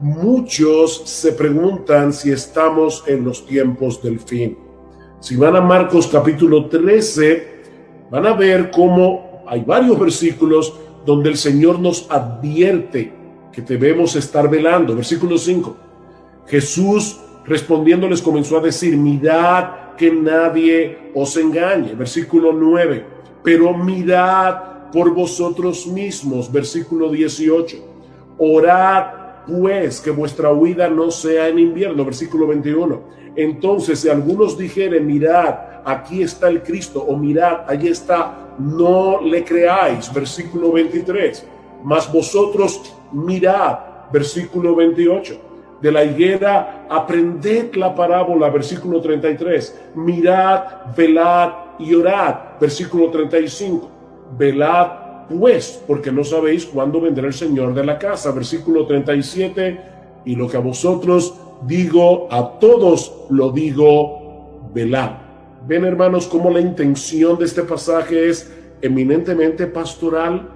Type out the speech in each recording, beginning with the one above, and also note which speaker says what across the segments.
Speaker 1: muchos se preguntan si estamos en los tiempos del fin. Si van a Marcos capítulo 13, van a ver cómo hay varios versículos donde el Señor nos advierte que debemos estar velando. Versículo 5. Jesús respondiéndoles comenzó a decir: mirad que nadie os engañe. Versículo 9. Pero mirad por vosotros mismos. Versículo 18. Orad pues que vuestra huida no sea en invierno. Versículo 21. Entonces, si algunos dijeren: mirad, aquí está el Cristo, o mirad, allí está, no le creáis. Versículo 23. Mas vosotros mirad. Versículo 28. De la higuera aprended la parábola. Versículo 33. Mirad, velad y orad. Versículo 35. Velad pues, porque no sabéis cuándo vendrá el Señor de la casa. Versículo 37. Y lo que a vosotros digo, a todos lo digo, velad. Ven, hermanos, cómo la intención de este pasaje es eminentemente pastoral.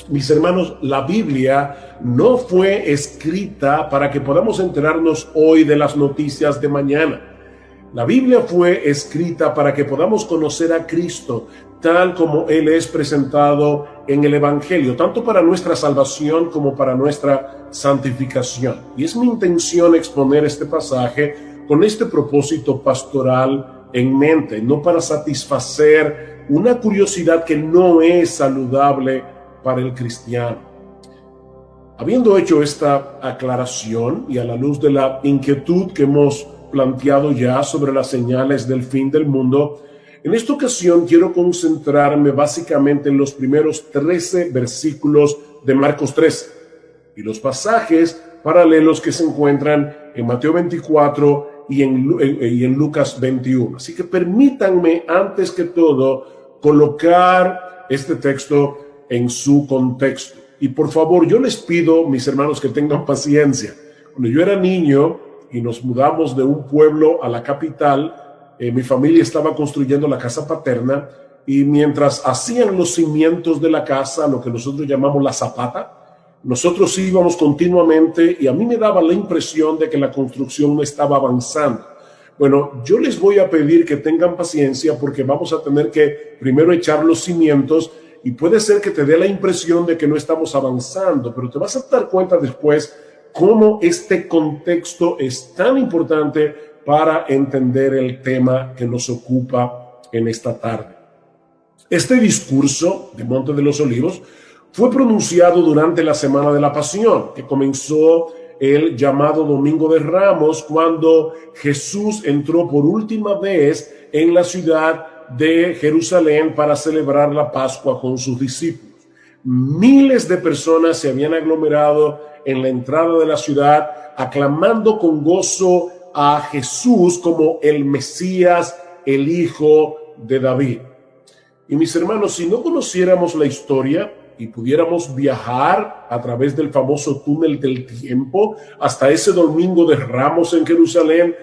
Speaker 1: Mis hermanos, la Biblia no fue escrita para que podamos enterarnos hoy de las noticias de mañana. La Biblia fue escrita para que podamos conocer a Cristo tal como Él es presentado en el Evangelio, tanto para nuestra salvación como para nuestra santificación. Y es mi intención exponer este pasaje con este propósito pastoral en mente, no para satisfacer una curiosidad que no es saludable para el cristiano. Habiendo hecho esta aclaración y a la luz de la inquietud que hemos planteado ya sobre las señales del fin del mundo, en esta ocasión quiero concentrarme básicamente en los primeros 13 versículos de Marcos 13 y los pasajes paralelos que se encuentran en Mateo 24 y en Lucas 21. Así que permítanme, antes que todo, colocar este texto en su contexto. Y por favor, yo les pido, mis hermanos, que tengan paciencia. Cuando yo era niño y nos mudamos de un pueblo a la capital, mi familia estaba construyendo la casa paterna, y mientras hacían los cimientos de la casa, lo que nosotros llamamos la zapata, nosotros íbamos continuamente y a mí me daba la impresión de que la construcción no estaba avanzando. Bueno, yo les voy a pedir que tengan paciencia porque vamos a tener que primero echar los cimientos y puede ser que te dé la impresión de que no estamos avanzando, pero te vas a dar cuenta después cómo este contexto es tan importante para entender el tema que nos ocupa en esta tarde. Este discurso de Monte de los Olivos fue pronunciado durante la Semana de la Pasión, que comenzó el llamado Domingo de Ramos, cuando Jesús entró por última vez en la ciudad de Jerusalén para celebrar la Pascua con sus discípulos. Miles de personas se habían aglomerado en la entrada de la ciudad, aclamando con gozo a Jesús como el Mesías, el Hijo de David. Y mis hermanos, si no conociéramos la historia y pudiéramos viajar a través del famoso túnel del tiempo hasta ese Domingo de Ramos en Jerusalén,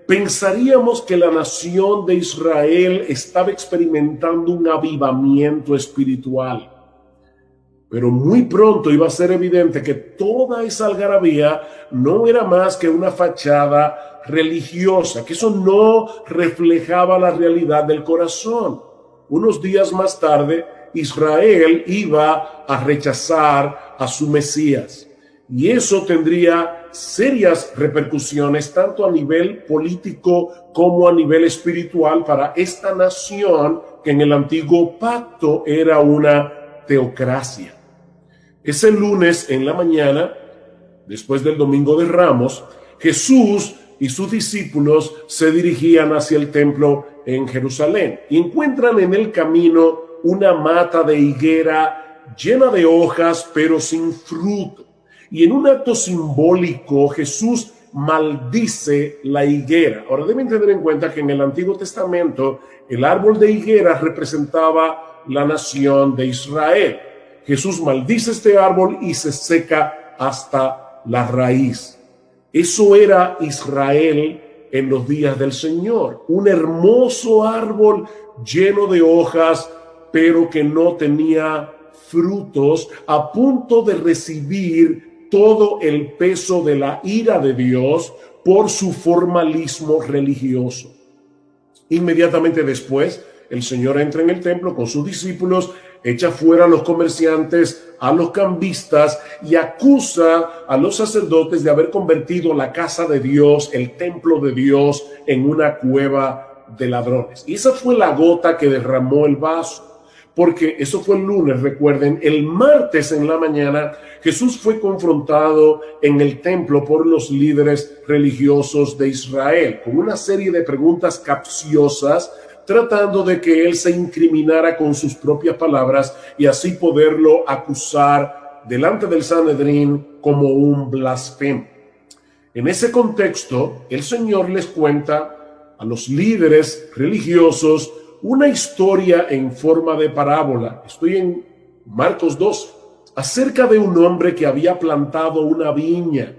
Speaker 1: pensaríamos que la nación de Israel estaba experimentando un avivamiento espiritual. Pero muy pronto iba a ser evidente que toda esa algarabía no era más que una fachada religiosa, que eso no reflejaba la realidad del corazón. Unos días más tarde, Israel iba a rechazar a su Mesías. Y eso tendría serias repercusiones tanto a nivel político como a nivel espiritual para esta nación que en el antiguo pacto era una teocracia. Ese lunes en la mañana, después del Domingo de Ramos, Jesús y sus discípulos se dirigían hacia el templo en Jerusalén y encuentran en el camino una mata de higuera llena de hojas pero sin fruto. Y en un acto simbólico, Jesús maldice la higuera. Ahora deben tener en cuenta que en el Antiguo Testamento el árbol de higuera representaba la nación de Israel. Jesús maldice este árbol y se seca hasta la raíz. Eso era Israel en los días del Señor. Un hermoso árbol lleno de hojas, pero que no tenía frutos, a punto de recibir todo el peso de la ira de Dios por su formalismo religioso. Inmediatamente después, el Señor entra en el templo con sus discípulos, echa fuera a los comerciantes, a los cambistas y acusa a los sacerdotes de haber convertido la casa de Dios, el templo de Dios, en una cueva de ladrones. Y esa fue la gota que derramó el vaso. Porque eso fue el lunes, recuerden, el martes en la mañana Jesús fue confrontado en el templo por los líderes religiosos de Israel con una serie de preguntas capciosas, tratando de que él se incriminara con sus propias palabras y así poderlo acusar delante del Sanedrín como un blasfemo. En ese contexto, el Señor les cuenta a los líderes religiosos una historia en forma de parábola. Estoy en Marcos 12, acerca de un hombre que había plantado una viña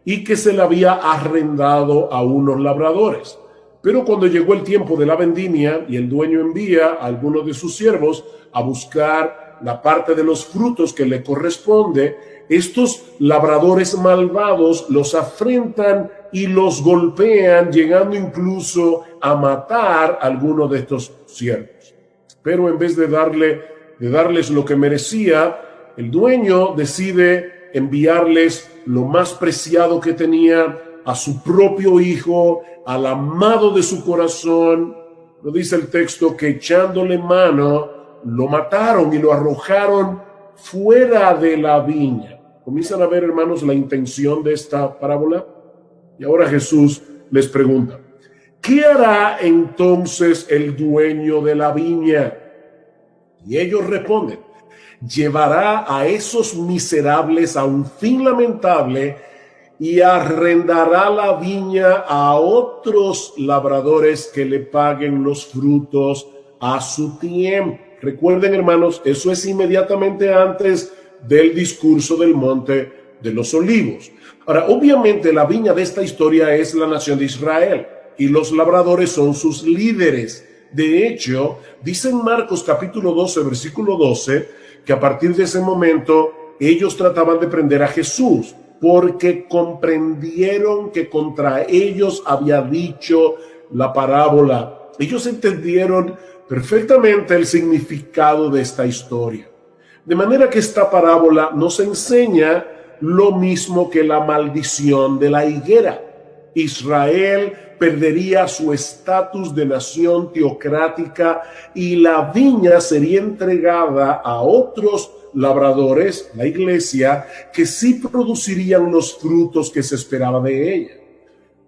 Speaker 1: y que se la había arrendado a unos labradores. Pero cuando llegó el tiempo de la vendimia y el dueño envía a algunos de sus siervos a buscar la parte de los frutos que le corresponde, estos labradores malvados los afrentan y los golpean, llegando incluso a matar a algunos de estos siervos. Pero en vez de darles lo que merecía, el dueño decide enviarles lo más preciado que tenía, a su propio hijo, al amado de su corazón. Lo dice el texto que echándole mano, lo mataron y lo arrojaron fuera de la viña. Comienzan a ver, hermanos, la intención de esta parábola. Y ahora Jesús les pregunta, ¿qué hará entonces el dueño de la viña? Y ellos responden, llevará a esos miserables a un fin lamentable y arrendará la viña a otros labradores que le paguen los frutos a su tiempo. Recuerden, hermanos, eso es inmediatamente antes del discurso del Monte de los Olivos. Ahora, obviamente la viña de esta historia es la nación de Israel y los labradores son sus líderes. De hecho, dice en Marcos capítulo 12, versículo 12, que a partir de ese momento ellos trataban de prender a Jesús porque comprendieron que contra ellos había dicho la parábola. Ellos entendieron perfectamente el significado de esta historia. De manera que esta parábola nos enseña lo mismo que la maldición de la higuera. Israel perdería su estatus de nación teocrática y la viña sería entregada a otros labradores, la iglesia, que sí producirían los frutos que se esperaba de ella.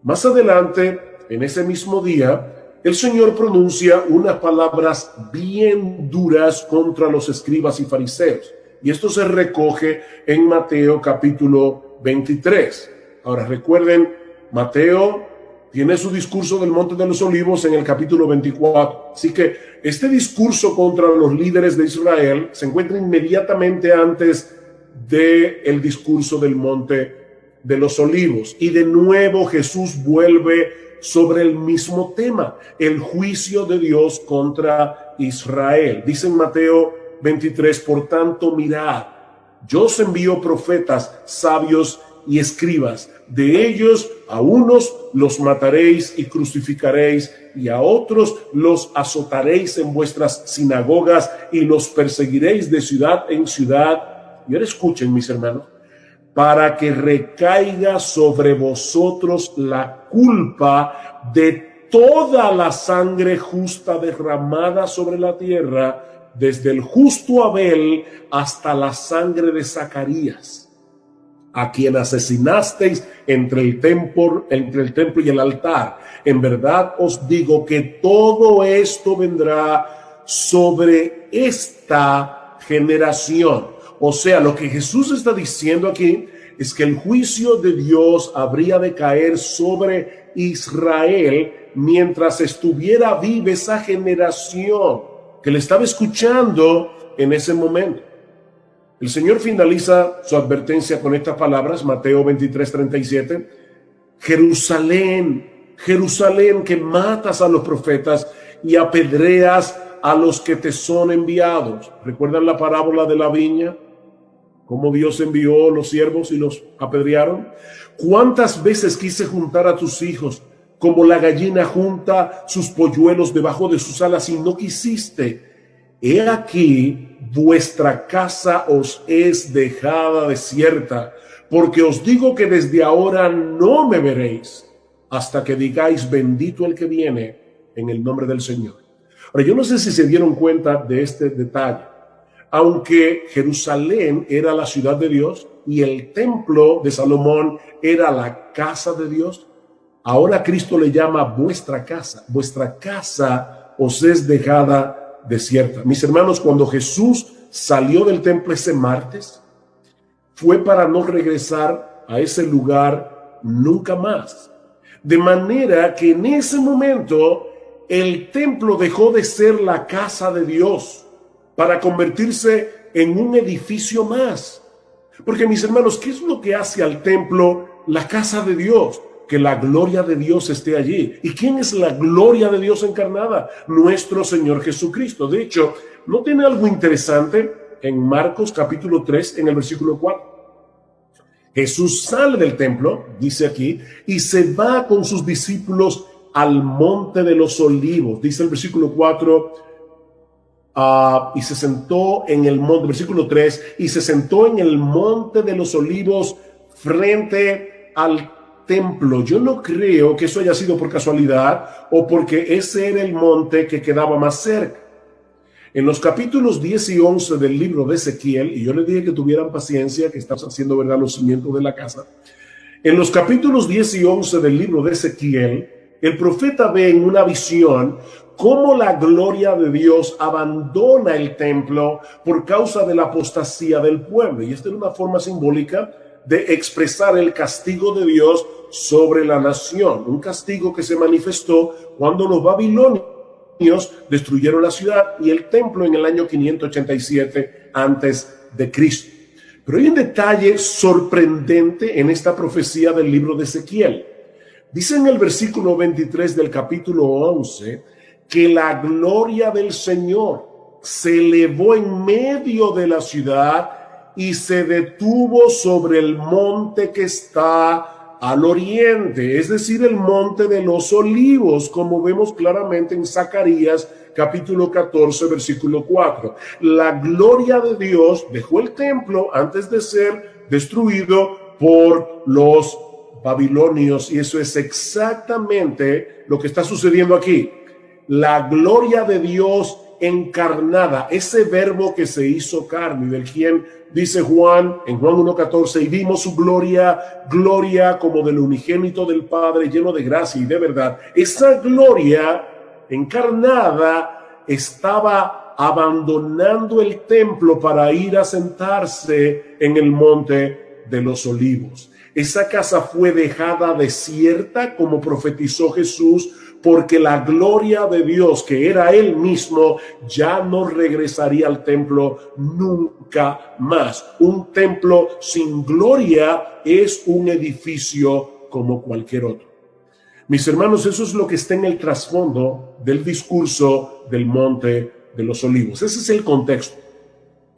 Speaker 1: Más adelante, en ese mismo día, el Señor pronuncia unas palabras bien duras contra los escribas y fariseos. Y esto se recoge en Mateo capítulo 23. Ahora recuerden, Mateo tiene su discurso del Monte de los Olivos en el capítulo 24. Así que este discurso contra los líderes de Israel se encuentra inmediatamente antes del discurso del Monte de los Olivos. Y de nuevo Jesús vuelve sobre el mismo tema, el juicio de Dios contra Israel. Dice en Mateo 23, por tanto, mirad, yo os envío profetas, sabios y escribas. De ellos a unos los mataréis y crucificaréis, y a otros los azotaréis en vuestras sinagogas y los perseguiréis de ciudad en ciudad. Y ahora escuchen, mis hermanos, para que recaiga sobre vosotros la culpa de toda la sangre justa derramada sobre la tierra, desde el justo Abel hasta la sangre de Zacarías, a quien asesinasteis entre el templo y el altar. En verdad os digo que todo esto vendrá sobre esta generación. O sea, lo que Jesús está diciendo aquí es que el juicio de Dios habría de caer sobre Israel mientras estuviera viva esa generación que le estaba escuchando en ese momento. El Señor finaliza su advertencia con estas palabras, Mateo 23:37. Jerusalén, Jerusalén, que matas a los profetas y apedreas a los que te son enviados. ¿Recuerdan la parábola de la viña? cómo Dios envió los siervos y los apedrearon? ¿Cuántas veces quise juntar a tus hijos como la gallina junta sus polluelos debajo de sus alas y no quisiste? He aquí, vuestra casa os es dejada desierta, porque os digo que desde ahora no me veréis hasta que digáis bendito el que viene en el nombre del Señor. Ahora, yo no sé si se dieron cuenta de este detalle. Aunque Jerusalén era la ciudad de Dios y el templo de Salomón era la casa de Dios, ahora Cristo le llama vuestra casa. Vuestra casa os es dejada desierta. Mis hermanos, cuando Jesús salió del templo ese martes, fue para no regresar a ese lugar nunca más. De manera que en ese momento el templo dejó de ser la casa de Dios para convertirse en un edificio más. Porque, mis hermanos, ¿qué es lo que hace al templo la casa de Dios? Que la gloria de Dios esté allí. ¿Y quién es la gloria de Dios encarnada? Nuestro Señor Jesucristo. De hecho, ¿no tiene algo interesante en Marcos capítulo 3, en el versículo 4? Jesús sale del templo, dice aquí, y se va con sus discípulos al monte de los olivos. Dice el versículo 4, y se sentó en el monte, versículo 3, y se sentó en el monte de los olivos frente al templo. Yo no creo que eso haya sido por casualidad o porque ese era el monte que quedaba más cerca. En los capítulos 10 y 11 del libro de Ezequiel, y yo les dije que tuvieran paciencia, que estamos haciendo, ¿verdad?, los cimientos de la casa. En los capítulos 10 y 11 del libro de Ezequiel, el profeta ve en una visión cómo la gloria de Dios abandona el templo por causa de la apostasía del pueblo. Y esta es una forma simbólica de expresar el castigo de Dios sobre la nación. Un castigo que se manifestó cuando los babilonios destruyeron la ciudad y el templo en el año 587 antes de Cristo. Pero hay un detalle sorprendente en esta profecía del libro de Ezequiel. Dice en el versículo 23 del capítulo 11 que la gloria del Señor se elevó en medio de la ciudad y se detuvo sobre el monte que está al oriente, es decir, el monte de los olivos, como vemos claramente en Zacarías capítulo 14, versículo 4. La gloria de Dios dejó el templo antes de ser destruido por los babilonios, y eso es exactamente lo que está sucediendo aquí. La gloria de Dios encarnada, ese verbo que se hizo carne, del quien dice Juan en Juan 1:14, y vimos su gloria, gloria como del unigénito del Padre, lleno de gracia y de verdad. Esa gloria encarnada estaba abandonando el templo para ir a sentarse en el monte de los olivos. Esa casa fue dejada desierta, como profetizó Jesús, porque la gloria de Dios, que era Él mismo, ya no regresaría al templo nunca más. Un templo sin gloria es un edificio como cualquier otro. Mis hermanos, eso es lo que está en el trasfondo del discurso del Monte de los Olivos. Ese es el contexto.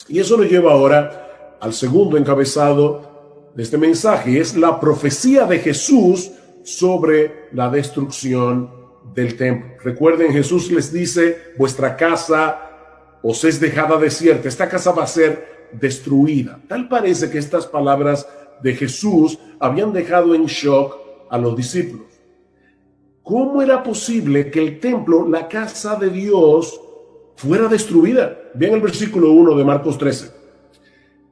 Speaker 1: Y eso nos lleva ahora al segundo encabezado de este mensaje. Es la profecía de Jesús sobre la destrucción del templo. Recuerden, Jesús les dice, vuestra casa os es dejada desierta. Esta casa va a ser destruida. Tal parece que estas palabras de Jesús habían dejado en shock a los discípulos. ¿Cómo era posible que el templo, la casa de Dios, fuera destruida? Vean el versículo 1 de Marcos 13.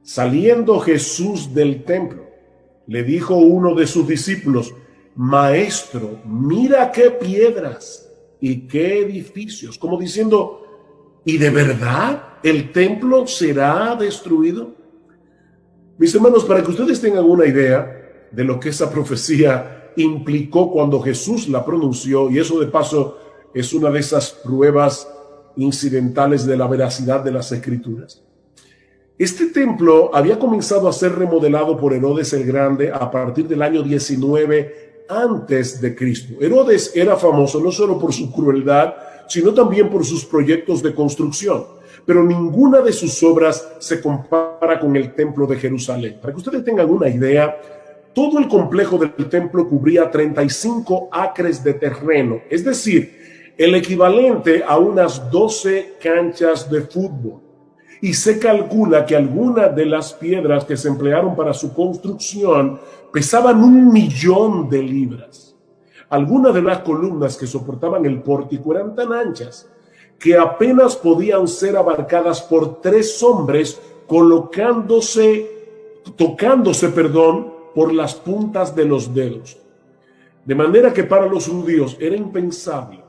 Speaker 1: Saliendo Jesús del templo, le dijo uno de sus discípulos: Maestro, mira qué piedras y qué edificios. Como diciendo, ¿y de verdad el templo será destruido? Mis hermanos, para que ustedes tengan una idea de lo que esa profecía implicó cuando Jesús la pronunció, y eso de paso es una de esas pruebas incidentales de la veracidad de las Escrituras. Este templo había comenzado a ser remodelado por Herodes el Grande a partir del año 19 antes de Cristo. Herodes era famoso no solo por su crueldad, sino también por sus proyectos de construcción. pero ninguna de sus obras se compara con el templo de Jerusalén. Para que ustedes tengan una idea, todo el complejo del templo cubría 35 acres de terreno, es decir, el equivalente a unas 12 canchas de fútbol. Y se calcula que algunas de las piedras que se emplearon para su construcción pesaban 1.000.000 de libras. Algunas de las columnas que soportaban el pórtico eran tan anchas que apenas podían ser abarcadas por 3 hombres tocándose por las puntas de los dedos. De manera que para los judíos era impensable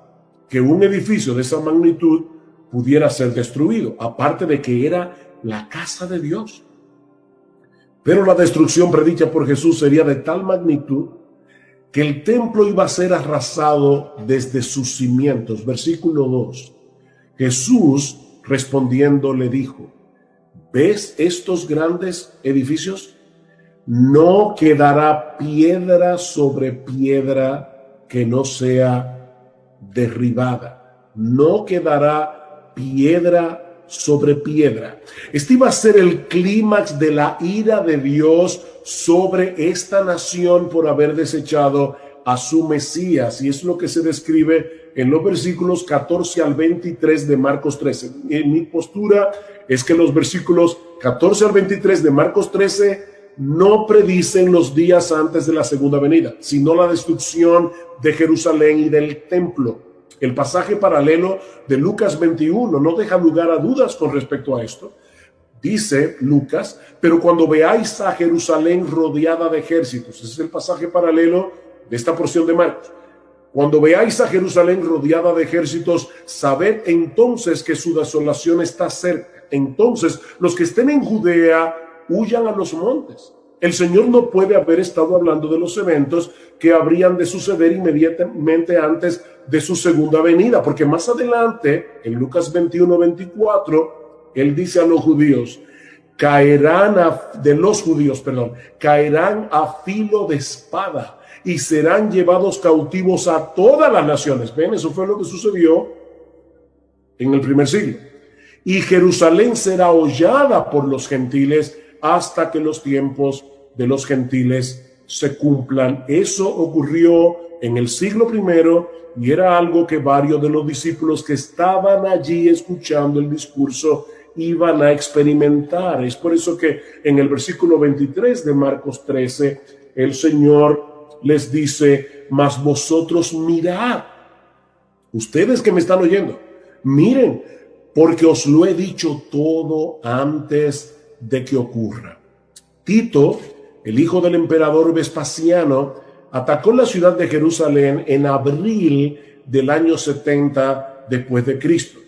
Speaker 1: que un edificio de esa magnitud pudiera ser destruido, aparte de que era la casa de Dios. Pero la destrucción predicha por Jesús sería de tal magnitud que el templo iba a ser arrasado desde sus cimientos. Versículo 2. Jesús respondiendo le dijo: ¿ves estos grandes edificios? No quedará piedra sobre piedra que no sea derribada. No quedará piedra sobre piedra. Este iba a ser el clímax de la ira de Dios sobre esta nación por haber desechado a su Mesías, y es lo que se describe en los versículos 14 al 23 de Marcos 13. Mi postura es que los versículos 14 al 23 de Marcos 13 no predicen los días antes de la segunda venida, sino la destrucción de Jerusalén y del templo. El pasaje paralelo de Lucas 21 no deja lugar a dudas con respecto a esto. Dice Lucas: pero cuando veáis a Jerusalén rodeada de ejércitos, ese es el pasaje paralelo de esta porción de Marcos. Cuando veáis a Jerusalén rodeada de ejércitos, sabed entonces que su desolación está cerca. Entonces los que estén en Judea huyan a los montes. El Señor no puede haber estado hablando de los eventos que habrían de suceder inmediatamente antes de su segunda venida, porque más adelante, en Lucas 21-24, Él dice a los judíos: caerán a filo de espada y serán llevados cautivos a todas las naciones. Ven, eso fue lo que sucedió en el primer siglo. Y Jerusalén será hollada por los gentiles hasta que los tiempos de los gentiles se cumplan. Eso ocurrió en el siglo primero y era algo que varios de los discípulos que estaban allí escuchando el discurso iban a experimentar. Es por eso que en el versículo 23 de Marcos 13 el Señor les dice: mas vosotros mirad, ustedes que me están oyendo, miren, porque os lo he dicho todo antes de que ocurra. Tito, el hijo del emperador Vespasiano, atacó la ciudad de Jerusalén en abril del año 70 después de Cristo.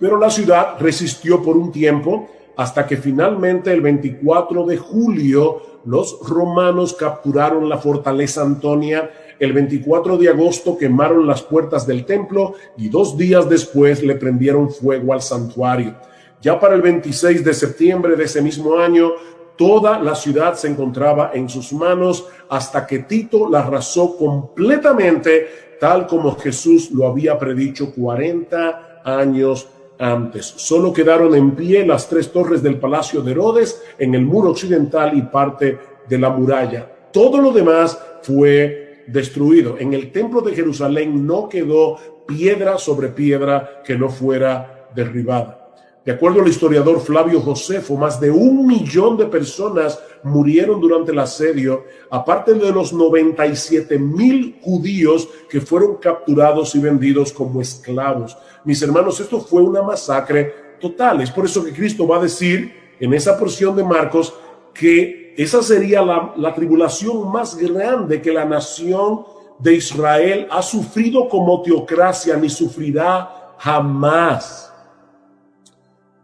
Speaker 1: Pero la ciudad resistió por un tiempo hasta que finalmente el 24 de julio los romanos capturaron la fortaleza Antonia. El 24 de agosto quemaron las puertas del templo y 2 días después le prendieron fuego al santuario. Ya para el 26 de septiembre de ese mismo año, toda la ciudad se encontraba en sus manos hasta que Tito la arrasó completamente, tal como Jesús lo había predicho 40 años antes. Solo quedaron en pie las 3 torres del palacio de Herodes en el muro occidental y parte de la muralla. Todo lo demás fue destruido. En el templo de Jerusalén no quedó piedra sobre piedra que no fuera derribada. De acuerdo al historiador Flavio Josefo, más de 1.000.000 de personas murieron durante el asedio, aparte de los 97.000 judíos que fueron capturados y vendidos como esclavos. Mis hermanos, esto fue una masacre total. Es por eso que Cristo va a decir en esa porción de Marcos que esa sería la tribulación más grande que la nación de Israel ha sufrido como teocracia, ni sufrirá jamás.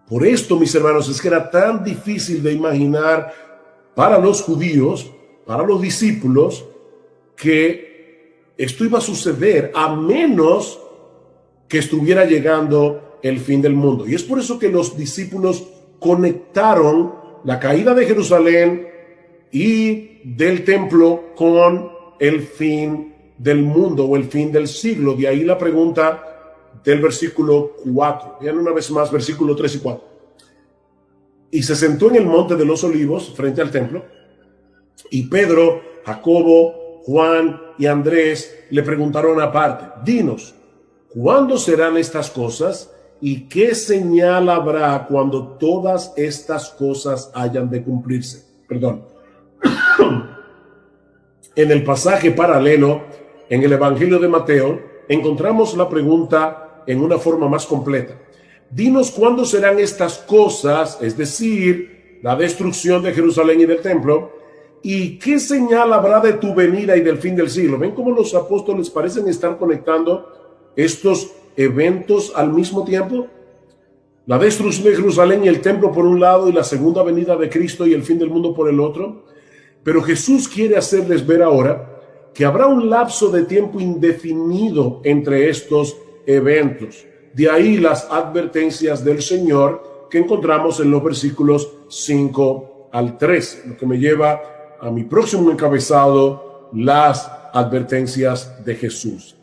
Speaker 1: Por esto, mis hermanos, es que era tan difícil de imaginar para los judíos, para los discípulos, que esto iba a suceder a menos que estuviera llegando el fin del mundo. Y es por eso que los discípulos conectaron la caída de Jerusalén y del templo con el fin del mundo o el fin del siglo. De ahí la pregunta del versículo 4. Vean una vez más versículo 3 y 4. y se sentó en el monte de los olivos frente al templo, y Pedro, Jacobo, Juan y Andrés le preguntaron aparte: dinos, ¿cuándo serán estas cosas? ¿Y qué señal habrá cuando todas estas cosas hayan de cumplirse? Perdón. En el pasaje paralelo, en el Evangelio de Mateo, encontramos la pregunta en una forma más completa. Dinos cuándo serán estas cosas, es decir, la destrucción de Jerusalén y del templo, y qué señal habrá de tu venida y del fin del siglo. ¿Ven cómo los apóstoles parecen estar conectando estos eventos al mismo tiempo? La destrucción de Jerusalén y el templo por un lado, y la segunda venida de Cristo y el fin del mundo por el otro. Pero Jesús quiere hacerles ver ahora que habrá un lapso de tiempo indefinido entre estos eventos. De ahí las advertencias del Señor que encontramos en los versículos 5 al 13, lo que me lleva a mi próximo encabezado, las advertencias de Jesús.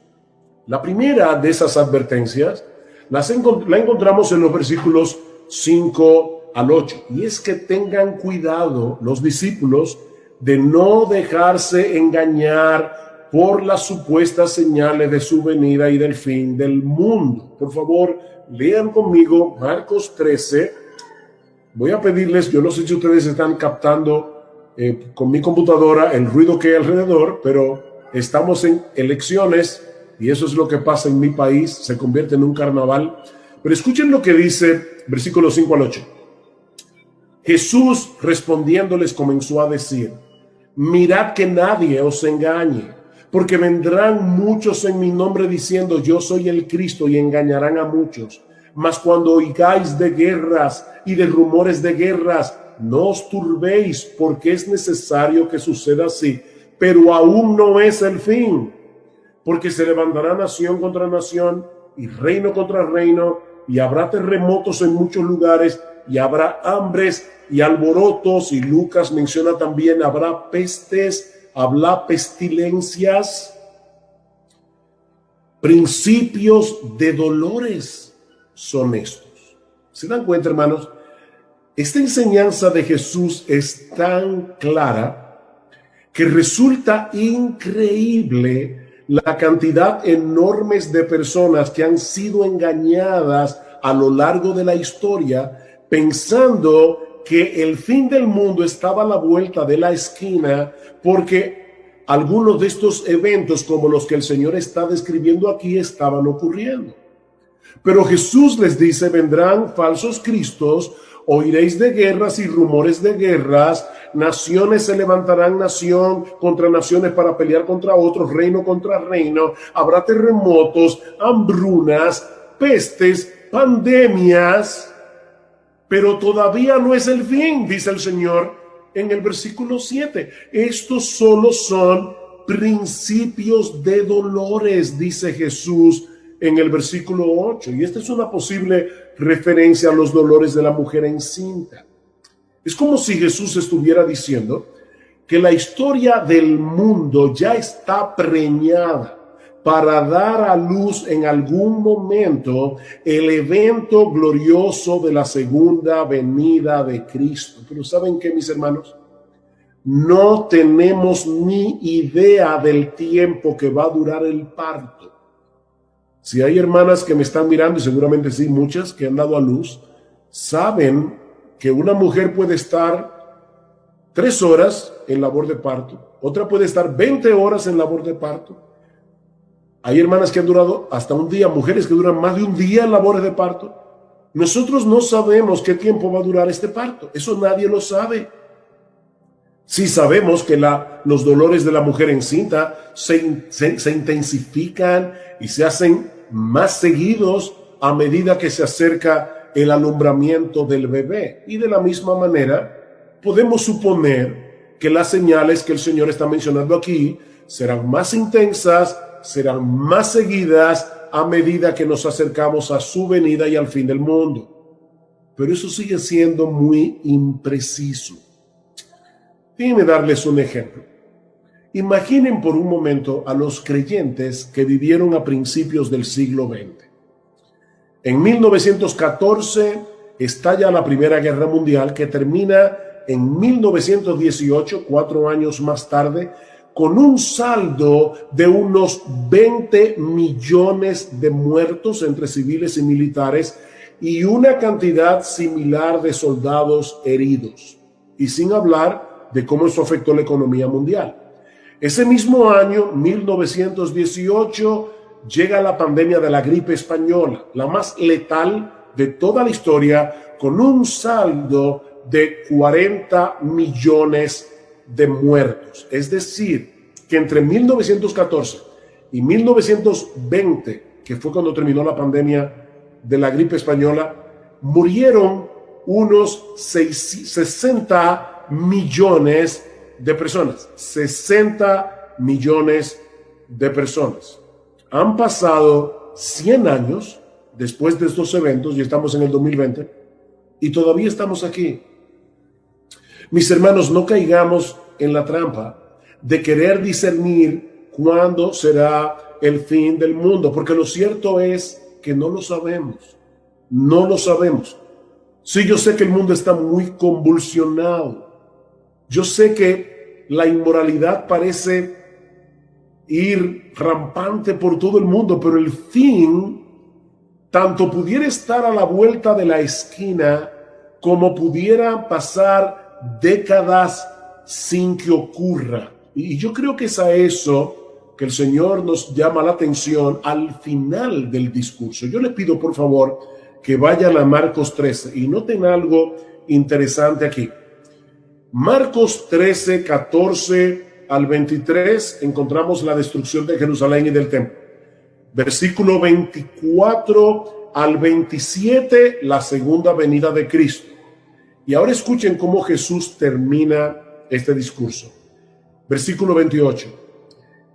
Speaker 1: La primera de esas advertencias la encontramos en los versículos 5 al 8, y es que tengan cuidado los discípulos de no dejarse engañar por las supuestas señales de su venida y del fin del mundo. Por favor, lean conmigo Marcos 13. Voy a pedirles, yo no sé si ustedes están captando con mi computadora el ruido que hay alrededor, pero estamos en elecciones y eso es lo que pasa en mi país, se convierte en un carnaval. Pero escuchen lo que dice versículos 5 al 8. Jesús respondiéndoles comenzó a decir: mirad que nadie os engañe, porque vendrán muchos en mi nombre diciendo yo soy el Cristo, y engañarán a muchos. Mas cuando oigáis de guerras y de rumores de guerras, no os turbéis, porque es necesario que suceda así, pero aún no es el fin, porque se levantará nación contra nación y reino contra reino, y habrá terremotos en muchos lugares, y habrá hambres y alborotos, y Lucas menciona también habrá pestes, habrá pestilencias, principios de dolores son estos. ¿Se dan cuenta, hermanos? Esta enseñanza de Jesús es tan clara que resulta increíble la cantidad enorme de personas que han sido engañadas a lo largo de la historia, pensando que el fin del mundo estaba a la vuelta de la esquina, porque algunos de estos eventos, como los que el Señor está describiendo aquí, estaban ocurriendo. Pero Jesús les dice: vendrán falsos cristos, oiréis de guerras y rumores de guerras, naciones se levantarán nación contra naciones para pelear contra otros, reino contra reino, habrá terremotos, hambrunas, pestes, pandemias, pero todavía no es el fin, dice el Señor en el versículo 7. Estos solo son principios de dolores, dice Jesús en el versículo 8. Y esta es una posible referencia a los dolores de la mujer encinta. Es como si Jesús estuviera diciendo que la historia del mundo ya está preñada para dar a luz en algún momento el evento glorioso de la segunda venida de Cristo. Pero ¿saben qué, mis hermanos? No tenemos ni idea del tiempo que va a durar el parto. Si hay hermanas que me están mirando, y seguramente sí, muchas que han dado a luz, saben que una mujer puede estar 3 horas en labor de parto, otra puede estar 20 horas en labor de parto. Hay hermanas que han durado hasta un día, mujeres que duran más de un día en labores de parto. Nosotros no sabemos qué tiempo va a durar este parto, eso nadie lo sabe. Sí sabemos que los dolores de la mujer encinta se intensifican y se hacen más seguidos a medida que se acerca el alumbramiento del bebé. Y de la misma manera, podemos suponer que las señales que el Señor está mencionando aquí serán más intensas, serán más seguidas a medida que nos acercamos a su venida y al fin del mundo. Pero eso sigue siendo muy impreciso. Déjenme darles un ejemplo. Imaginen por un momento a los creyentes que vivieron a principios del siglo XX. En 1914, estalla la Primera Guerra Mundial, que termina en 1918, 4 años más tarde, con un saldo de unos 20 millones de muertos entre civiles y militares y una cantidad similar de soldados heridos. Y sin hablar de cómo eso afectó la economía mundial. Ese mismo año, 1918, llega la pandemia de la gripe española, la más letal de toda la historia, con un saldo de 40 millones de muertos. Es decir, que entre 1914 y 1920, que fue cuando terminó la pandemia de la gripe española, murieron unos 60 millones de personas. 60 millones de personas. Han pasado 100 años después de estos eventos y estamos en el 2020 y todavía estamos aquí. Mis hermanos, no caigamos en la trampa de querer discernir cuándo será el fin del mundo, porque lo cierto es que no lo sabemos. No lo sabemos. Sí, yo sé que el mundo está muy convulsionado. Yo sé que la inmoralidad parece ir rampante por todo el mundo, pero el fin tanto pudiera estar a la vuelta de la esquina como pudiera pasar décadas sin que ocurra. Y yo creo que es a eso que el Señor nos llama la atención al final del discurso. Yo le pido, por favor, que vayan a Marcos 13 y noten algo interesante aquí. Marcos 13, 14 al 23, encontramos la destrucción de Jerusalén y del templo. Versículo 24 al 27, la segunda venida de Cristo. Y ahora escuchen cómo Jesús termina este discurso. Versículo 28.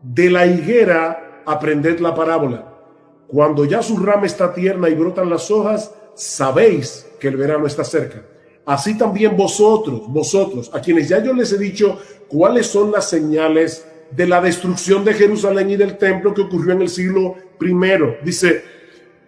Speaker 1: De la higuera aprended la parábola. Cuando ya su rama está tierna y brotan las hojas, sabéis que el verano está cerca. Así también vosotros, a quienes ya yo les he dicho cuáles son las señales de la destrucción de Jerusalén y del templo que ocurrió en el siglo I. Dice,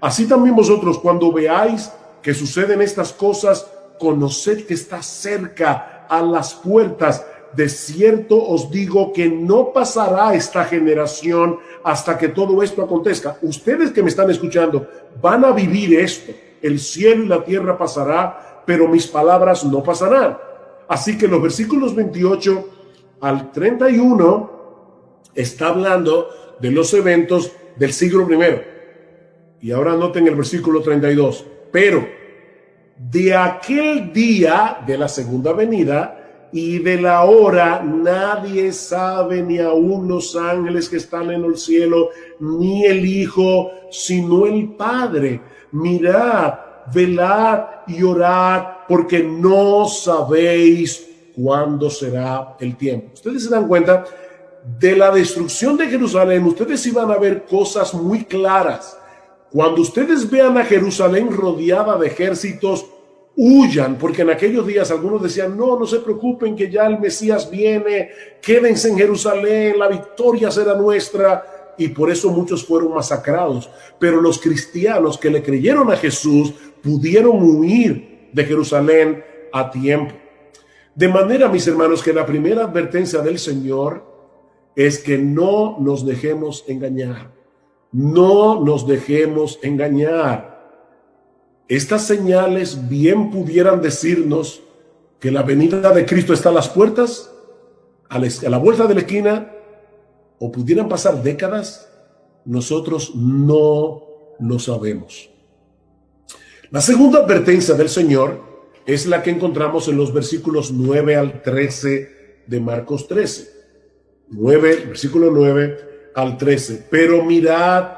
Speaker 1: así también vosotros, cuando veáis que suceden estas cosas, conoced que está cerca, a las puertas. De cierto os digo que no pasará esta generación hasta que todo esto acontezca. Ustedes que me están escuchando van a vivir esto. El cielo y la tierra pasará, pero mis palabras no pasarán. Así que los versículos 28 al 31 está hablando de los eventos del siglo I. Y ahora noten el versículo 32. Pero de aquel día de la segunda venida y de la hora nadie sabe, ni aun los ángeles que están en el cielo, ni el Hijo, sino el Padre. Mirad, velad y orad, porque no sabéis cuándo será el tiempo. Ustedes se dan cuenta, de la destrucción de Jerusalén, ustedes iban a ver cosas muy claras. Cuando ustedes vean a Jerusalén rodeada de ejércitos, huyan, porque en aquellos días algunos decían, no se preocupen que ya el Mesías viene, quédense en Jerusalén, la victoria será nuestra, y por eso muchos fueron masacrados. Pero los cristianos que le creyeron a Jesús pudieron huir de Jerusalén a tiempo. De manera, mis hermanos, que la primera advertencia del Señor es que no nos dejemos engañar. No nos dejemos engañar. Estas señales bien pudieran decirnos que la venida de Cristo está a las puertas, a la vuelta de la esquina, o pudieran pasar décadas. Nosotros no lo sabemos. La segunda advertencia del Señor es la que encontramos en los versículos 9 al 13 de Marcos 13. Versículo 9 al 13. Pero mirad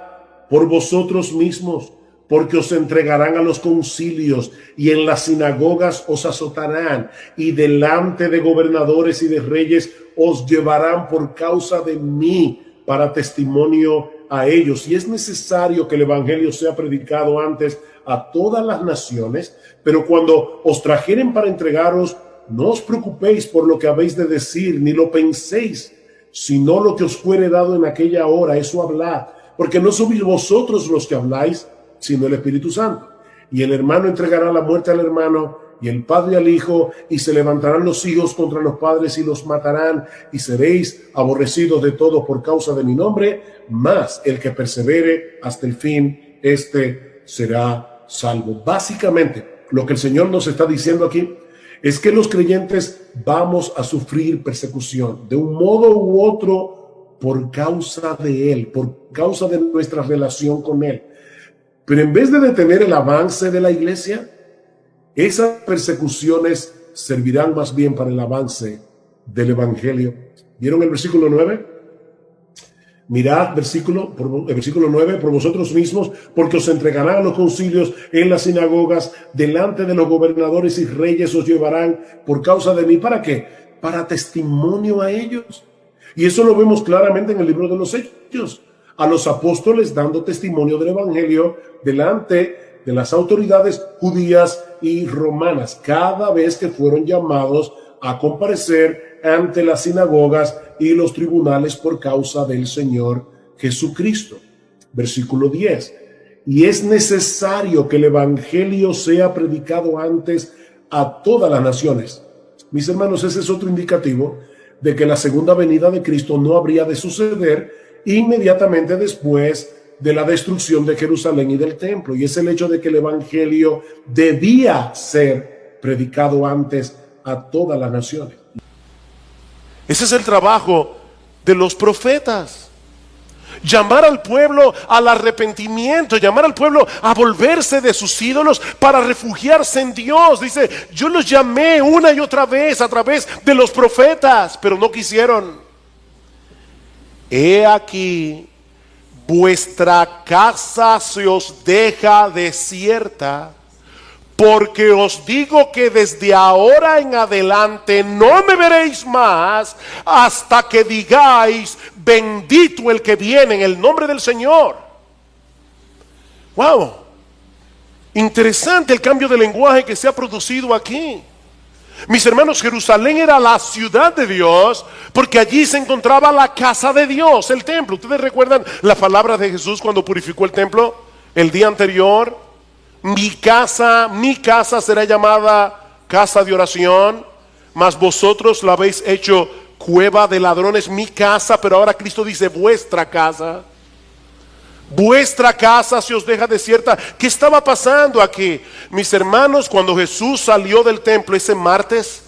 Speaker 1: por vosotros mismos, porque os entregarán a los concilios y en las sinagogas os azotarán y delante de gobernadores y de reyes os llevarán por causa de mí para testimonio a ellos. Y es necesario que el evangelio sea predicado antes a todas las naciones, pero cuando os trajeren para entregaros, no os preocupéis por lo que habéis de decir, ni lo penséis, sino lo que os fuere dado en aquella hora, eso hablad, porque no sois vosotros los que habláis, sino el Espíritu Santo. y el hermano entregará la muerte al hermano, y el padre al hijo, y se levantarán los hijos contra los padres y los matarán, y seréis aborrecidos de todos por causa de mi nombre, mas el que persevere hasta el fin, este será salvo. Básicamente, lo que el Señor nos está diciendo aquí es que los creyentes vamos a sufrir persecución de un modo u otro por causa de Él, por causa de nuestra relación con Él. Pero en vez de detener el avance de la iglesia, esas persecuciones servirán más bien para el avance del evangelio. ¿Vieron el versículo 9? Mirad, el versículo 9, por vosotros mismos, porque os entregarán a los concilios en las sinagogas, delante de los gobernadores y reyes os llevarán por causa de mí. ¿Para qué? Para testimonio a ellos. Y eso lo vemos claramente en el libro de los Hechos. A los apóstoles dando testimonio del evangelio delante de las autoridades judías y romanas, cada vez que fueron llamados a comparecer ante las sinagogas y los tribunales por causa del Señor Jesucristo. Versículo 10. Y es necesario que el evangelio sea predicado antes a todas las naciones. Mis hermanos, ese es otro indicativo de que la segunda venida de Cristo no habría de suceder inmediatamente después de la destrucción de Jerusalén y del templo. Y es el hecho de que el evangelio debía ser predicado antes a todas las naciones.
Speaker 2: Ese es el trabajo de los profetas. Llamar al pueblo al arrepentimiento, llamar al pueblo a volverse de sus ídolos para refugiarse en Dios. Dice, yo los llamé una y otra vez a través de los profetas, pero no quisieron. He aquí, vuestra casa se os deja desierta, porque os digo que desde ahora en adelante no me veréis más hasta que digáis, bendito el que viene en el nombre del Señor. Wow, interesante el cambio de lenguaje que se ha producido aquí. Mis hermanos, Jerusalén era la ciudad de Dios, porque allí se encontraba la casa de Dios, el templo. ¿Ustedes recuerdan la palabra de Jesús cuando purificó el templo el día anterior? Mi casa será llamada casa de oración, mas vosotros la habéis hecho cueva de ladrones. Mi casa, pero ahora Cristo dice vuestra casa. Vuestra casa se os deja desierta. ¿Qué estaba pasando aquí? Mis hermanos, cuando Jesús salió del templo ese martes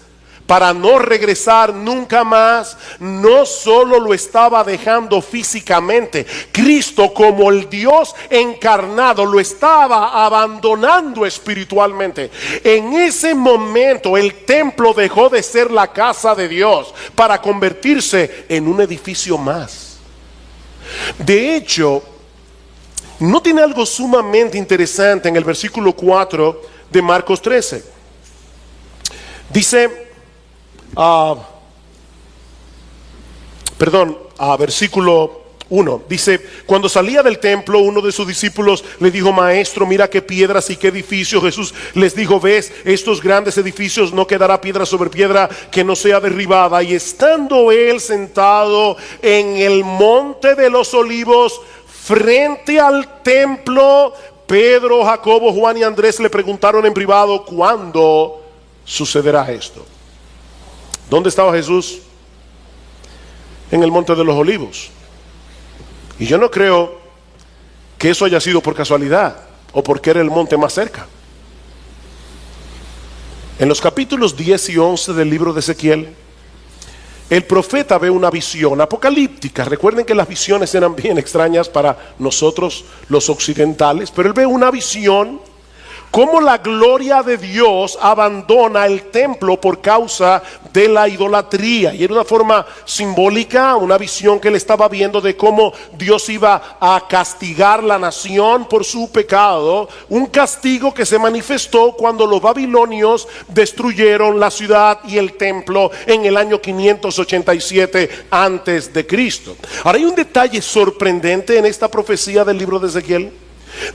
Speaker 2: para no regresar nunca más, no solo lo estaba dejando físicamente, Cristo como el Dios encarnado lo estaba abandonando espiritualmente. En ese momento el templo dejó de ser la casa de Dios para convertirse en un edificio más. De hecho, ¿no tiene algo sumamente interesante en el versículo 4 de Marcos 13? Dice, versículo 1, dice, cuando salía del templo, uno de sus discípulos le dijo, maestro, mira qué piedras y qué edificios. Jesús les dijo, ves, estos grandes edificios, no quedará piedra sobre piedra que no sea derribada. Y estando él sentado en el monte de los olivos, frente al templo, Pedro, Jacobo, Juan y Andrés le preguntaron en privado, ¿cuándo sucederá esto? ¿Dónde estaba Jesús? En el monte de los olivos. Y yo no creo que eso haya sido por casualidad o porque era el monte más cerca. En los capítulos 10 y 11 del libro de Ezequiel, el profeta ve una visión apocalíptica. Recuerden que las visiones eran bien extrañas para nosotros los occidentales, pero él ve una visión cómo la gloria de Dios abandona el templo por causa de la idolatría. Y era una forma simbólica, una visión que él estaba viendo de cómo Dios iba a castigar la nación por su pecado. Un castigo que se manifestó cuando los babilonios destruyeron la ciudad y el templo en el año 587 antes de Cristo. Ahora hay un detalle sorprendente en esta profecía del libro de Ezequiel.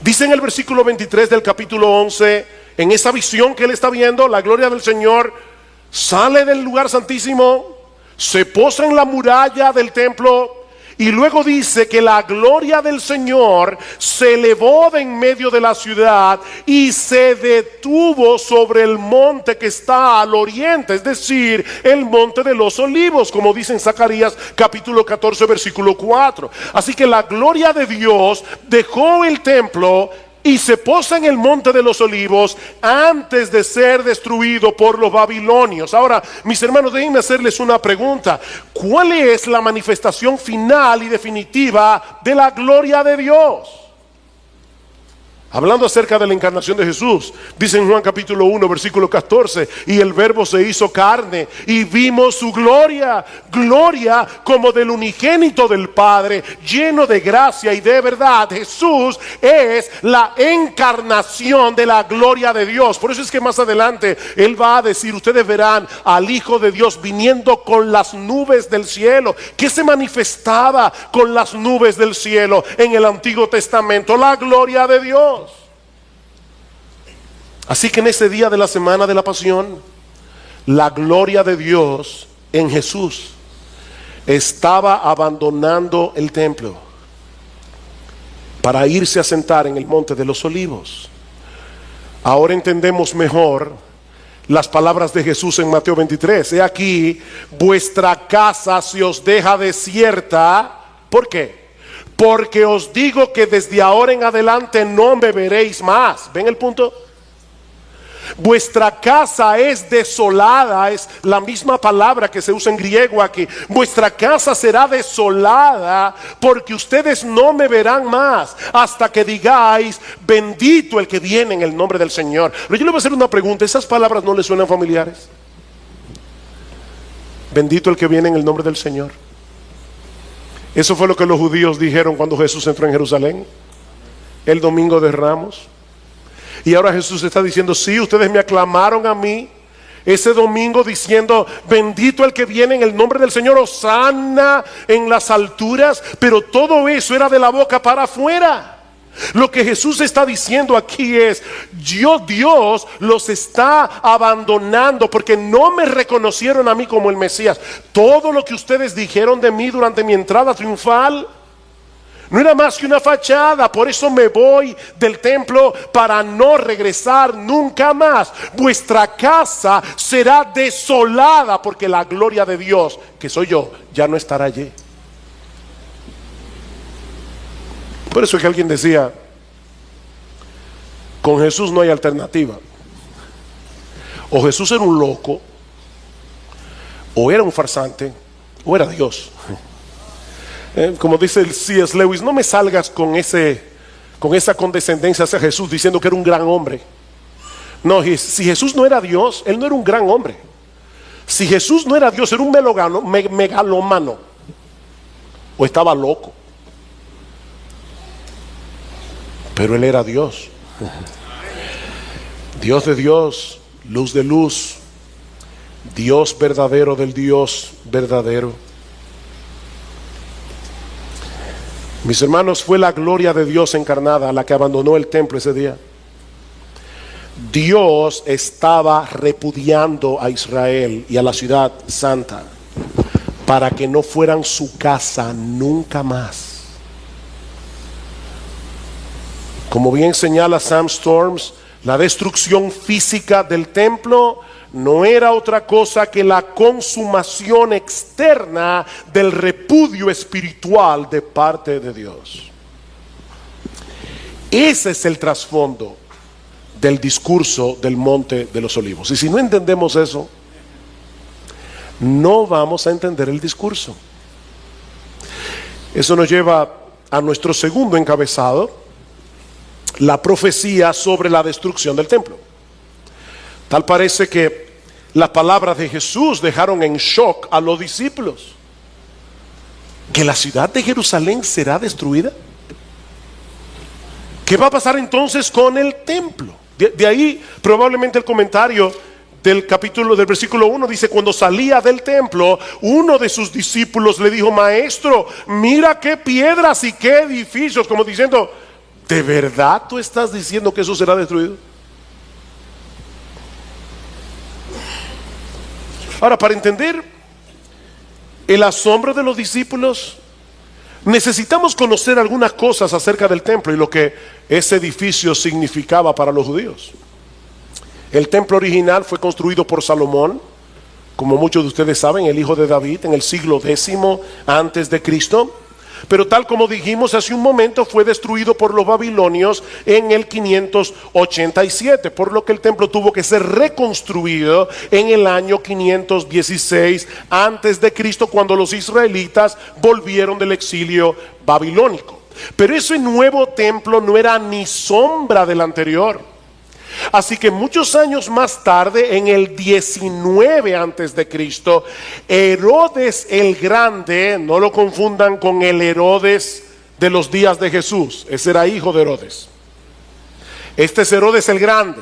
Speaker 2: Dice en el versículo 23 del capítulo 11, en esa visión que él está viendo, la gloria del Señor sale del lugar santísimo, se posa en la muralla del templo Y luego dice que la gloria del Señor se elevó de en medio de la ciudad y se detuvo sobre el monte que está al oriente, es decir, el monte de los olivos, como dice en Zacarías capítulo 14 versículo 4. Así que la gloria de Dios dejó el templo y se posa en el monte de los olivos antes de ser destruido por los babilonios. Ahora, mis hermanos, déjenme hacerles una pregunta. ¿Cuál es la manifestación final y definitiva de la gloria de Dios? Hablando acerca de la encarnación de Jesús, dice en Juan capítulo 1 versículo 14: y el verbo se hizo carne y vimos su gloria, gloria como del unigénito del Padre, lleno de gracia y de verdad. Jesús es la encarnación de la gloria de Dios. Por eso es que más adelante Él va a decir: ustedes verán al Hijo de Dios viniendo con las nubes del cielo. ¿Qué se manifestaba con las nubes del cielo en el Antiguo Testamento? La gloria de Dios. Así que en ese día de la semana de la pasión, la gloria de Dios en Jesús estaba abandonando el templo para irse a sentar en el monte de los olivos. Ahora entendemos mejor las palabras de Jesús en Mateo 23. He aquí, vuestra casa se os deja desierta. ¿Por qué? Porque os digo que desde ahora en adelante no me veréis más. ¿Ven el punto? Vuestra casa es desolada, es la misma palabra que se usa en griego aquí. Vuestra casa será desolada porque ustedes no me verán más hasta que digáis: bendito el que viene en el nombre del Señor. Pero yo le voy a hacer una pregunta. ¿Esas palabras no le suenan familiares? Bendito el que viene en el nombre del Señor. Eso fue lo que los judíos dijeron cuando Jesús entró en Jerusalén el domingo de Ramos. Y ahora Jesús está diciendo: sí, ustedes me aclamaron a mí ese domingo diciendo: bendito el que viene en el nombre del Señor, hosana en las alturas. Pero todo eso era de la boca para afuera. Lo que Jesús está diciendo aquí es: Dios los está abandonando porque no me reconocieron a mí como el Mesías. Todo lo que ustedes dijeron de mí durante mi entrada triunfal no era más que una fachada. Por eso me voy del templo para no regresar nunca más. Vuestra casa será desolada porque la gloria de Dios, que soy yo, ya no estará allí. Por eso es que alguien decía: con Jesús no hay alternativa. O Jesús era un loco, o era un farsante, o era Dios. Como dice el C.S. Lewis: no me salgas con esa condescendencia hacia Jesús diciendo que era un gran hombre. No, si Jesús no era Dios, Él no era un gran hombre. Si Jesús no era Dios, era un megalomano, o estaba loco. Pero Él era Dios. Dios de Dios, luz de luz, Dios verdadero del Dios verdadero. Mis hermanos, fue la gloria de Dios encarnada la que abandonó el templo ese día. Dios estaba repudiando a Israel y a la ciudad santa para que no fueran su casa nunca más. Como bien señala Sam Storms, la destrucción física del templo no era otra cosa que la consumación externa del repudio espiritual de parte de Dios. Ese es el trasfondo del discurso del Monte de los Olivos. Y si no entendemos eso, no vamos a entender el discurso. Eso nos lleva a nuestro segundo encabezado: la profecía sobre la destrucción del templo. Tal parece que las palabras de Jesús dejaron en shock a los discípulos. ¿Que la ciudad de Jerusalén será destruida? ¿Qué va a pasar entonces con el templo? De ahí probablemente el comentario del versículo 1 dice: cuando salía del templo, uno de sus discípulos le dijo: maestro, mira qué piedras y qué edificios. Como diciendo: ¿de verdad tú estás diciendo que eso será destruido? Ahora, para entender el asombro de los discípulos, necesitamos conocer algunas cosas acerca del templo y lo que ese edificio significaba para los judíos. El templo original fue construido por Salomón, como muchos de ustedes saben, el hijo de David, en el siglo X antes de Cristo. Pero tal como dijimos hace un momento, fue destruido por los babilonios en el 587, por lo que el templo tuvo que ser reconstruido en el año 516 antes de Cristo, cuando los israelitas volvieron del exilio babilónico. Pero ese nuevo templo no era ni sombra del anterior. Así que muchos años más tarde, en el 19 antes de Cristo, Herodes el Grande, no lo confundan con el Herodes de los días de Jesús, ese era hijo de Herodes. Este es Herodes el Grande.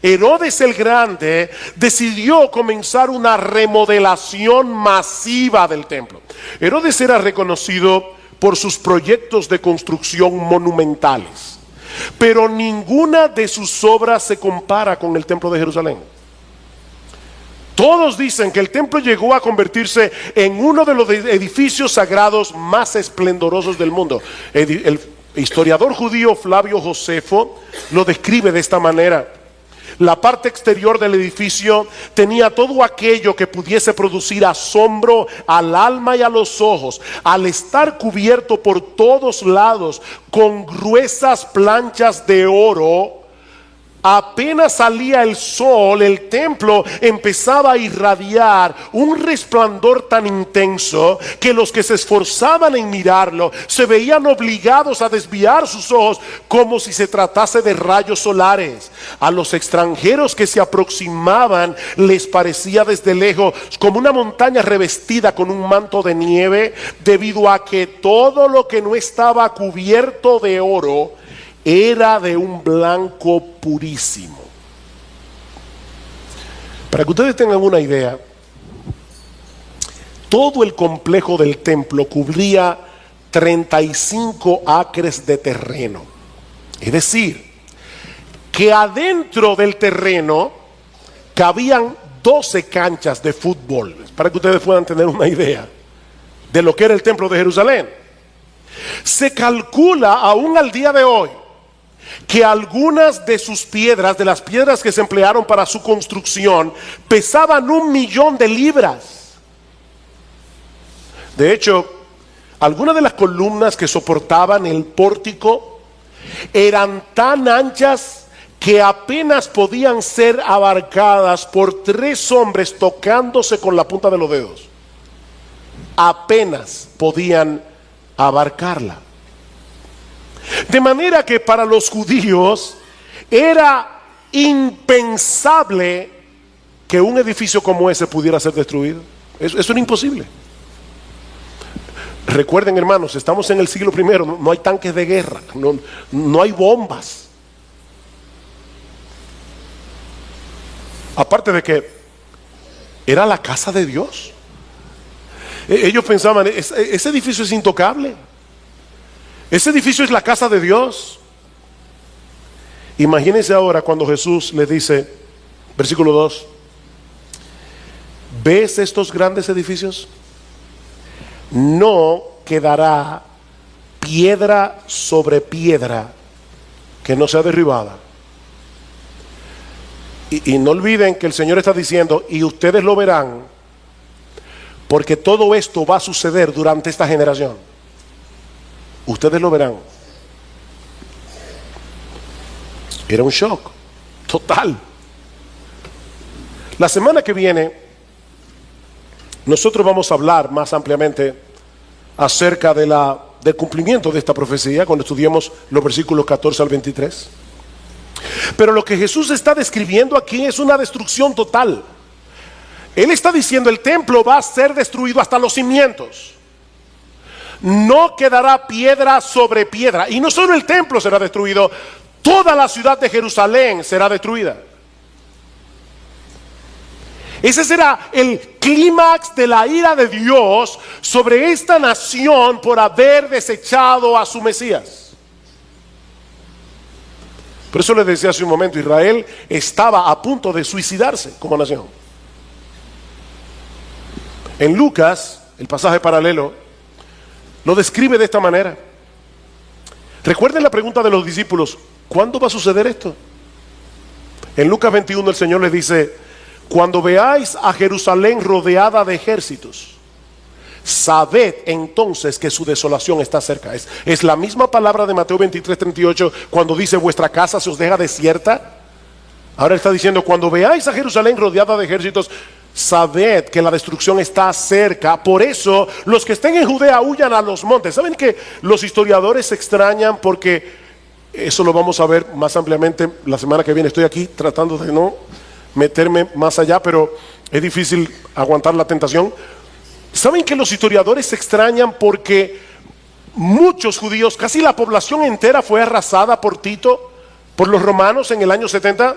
Speaker 2: Herodes el Grande decidió comenzar una remodelación masiva del templo. Herodes era reconocido por sus proyectos de construcción monumentales, pero ninguna de sus obras se compara con el templo de Jerusalén. Todos dicen que el templo llegó a convertirse en uno de los edificios sagrados más esplendorosos del mundo. El historiador judío Flavio Josefo lo describe de esta manera: la parte exterior del edificio tenía todo aquello que pudiese producir asombro al alma y a los ojos, al estar cubierto por todos lados con gruesas planchas de oro. Apenas salía el sol, el templo empezaba a irradiar un resplandor tan intenso que los que se esforzaban en mirarlo se veían obligados a desviar sus ojos como si se tratase de rayos solares. A los extranjeros que se aproximaban les parecía desde lejos como una montaña revestida con un manto de nieve, debido a que todo lo que no estaba cubierto de oro era de un blanco purísimo. Para que ustedes tengan una idea, todo el complejo del templo cubría 35 acres de terreno. Es decir, que adentro del terreno cabían 12 canchas de fútbol, para que ustedes puedan tener una idea de lo que era el templo de Jerusalén. Se calcula aún al día de hoy que algunas de sus piedras, de las piedras que se emplearon para su construcción, pesaban 1.000.000 de libras. De hecho, algunas de las columnas que soportaban el pórtico eran tan anchas que apenas podían ser abarcadas por 3 hombres tocándose con la punta de los dedos. Apenas podían abarcarla. De manera que para los judíos era impensable que un edificio como ese pudiera ser destruido. Eso era imposible. Recuerden, hermanos, estamos en el siglo I, no hay tanques de guerra, no hay bombas. Aparte de que era la casa de Dios. Ellos pensaban, ese edificio es intocable. Ese edificio es la casa de Dios. Imagínense ahora cuando Jesús les dice, versículo 2: ¿ves estos grandes edificios? No quedará piedra sobre piedra que no sea derribada. Y no olviden que el Señor está diciendo, y ustedes lo verán, porque todo esto va a suceder durante esta generación. Ustedes lo verán. Era un shock total. La semana que viene nosotros vamos a hablar más ampliamente acerca del cumplimiento de esta profecía cuando estudiemos los versículos 14 al 23. Pero lo que Jesús está describiendo aquí es una destrucción total. Él está diciendo, el templo va a ser destruido hasta los cimientos. No quedará piedra sobre piedra. Y no solo el templo será destruido, toda la ciudad de Jerusalén será destruida. Ese será el clímax de la ira de Dios sobre esta nación por haber desechado a su Mesías. Por eso les decía hace un momento, Israel estaba a punto de suicidarse como nación. En Lucas, el pasaje paralelo, Lo describe de esta manera. Recuerden la pregunta de los discípulos: ¿cuándo va a suceder esto? En Lucas 21 el Señor les dice: cuando veáis a Jerusalén rodeada de ejércitos, sabed entonces que su desolación está cerca. Es la misma palabra de Mateo 23:38 cuando dice: vuestra casa se os deja desierta. Ahora está diciendo: cuando veáis a Jerusalén rodeada de ejércitos, sabed que la destrucción está cerca. Por eso los que estén en Judea huyan a los montes. ¿Saben que los historiadores se extrañan? Porque eso lo vamos a ver más ampliamente la semana que viene. Estoy aquí tratando de no meterme más allá, pero es difícil aguantar la tentación. ¿Saben que los historiadores se extrañan? Porque muchos judíos, casi la población entera, fue arrasada por Tito, por los romanos en el año 70.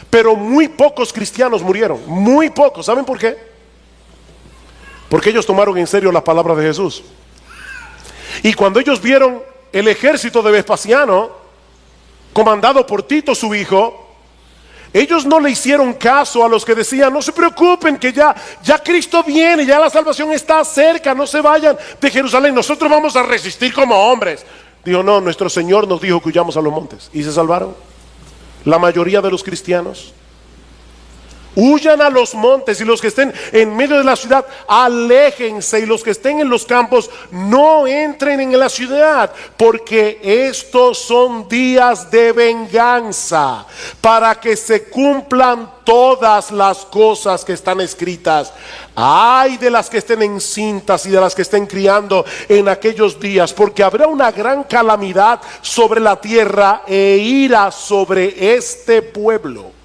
Speaker 2: Pero muy pocos cristianos murieron, muy pocos. ¿Saben por qué? Porque ellos tomaron en serio las palabras de Jesús. Y cuando ellos vieron el ejército de Vespasiano, comandado por Tito su hijo, ellos no le hicieron caso a los que decían: no se preocupen, que ya Cristo viene, ya la salvación está cerca, no se vayan de Jerusalén, nosotros vamos a resistir como hombres. Dijo: no, nuestro Señor nos dijo que huyamos a los montes. Y se salvaron. La mayoría de los cristianos huyan a los montes, y los que estén en medio de la ciudad, aléjense, y los que estén en los campos, no entren en la ciudad, porque estos son días de venganza, para que se cumplan todas las cosas que están escritas. Ay de las que estén encintas y de las que estén criando en aquellos días, porque habrá una gran calamidad sobre la tierra e ira sobre este pueblo.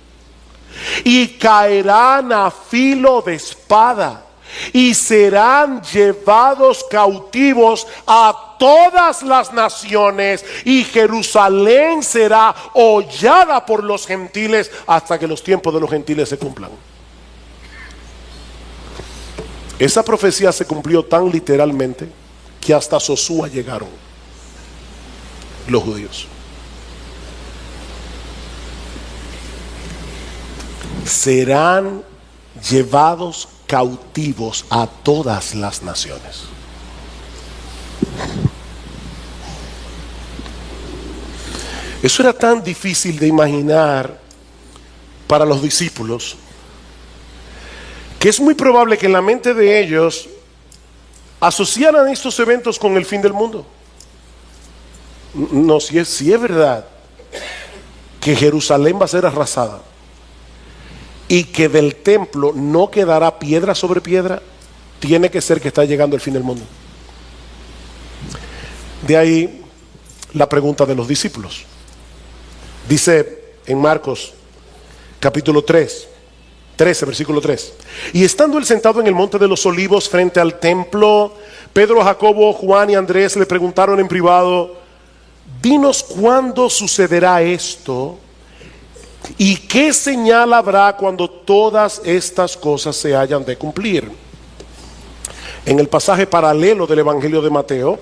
Speaker 2: Y caerán a filo de espada, y serán llevados cautivos a todas las naciones, y Jerusalén será hollada por los gentiles hasta que los tiempos de los gentiles se cumplan. Esa profecía se cumplió tan literalmente que hasta Sosúa llegaron los judíos. Serán llevados cautivos a todas las naciones. Eso era tan difícil de imaginar para los discípulos, que es muy probable que en la mente de ellos asociaran estos eventos con el fin del mundo. No, si es verdad que Jerusalén va a ser arrasada y que del templo no quedará piedra sobre piedra, tiene que ser que está llegando el fin del mundo. De ahí la pregunta de los discípulos. Dice en Marcos capítulo 13, versículo 3: y estando él sentado en el monte de los olivos frente al templo, Pedro, Jacobo, Juan y Andrés le preguntaron en privado: dinos cuándo sucederá esto, ¿y qué señal habrá cuando todas estas cosas se hayan de cumplir? En el pasaje paralelo del Evangelio de Mateo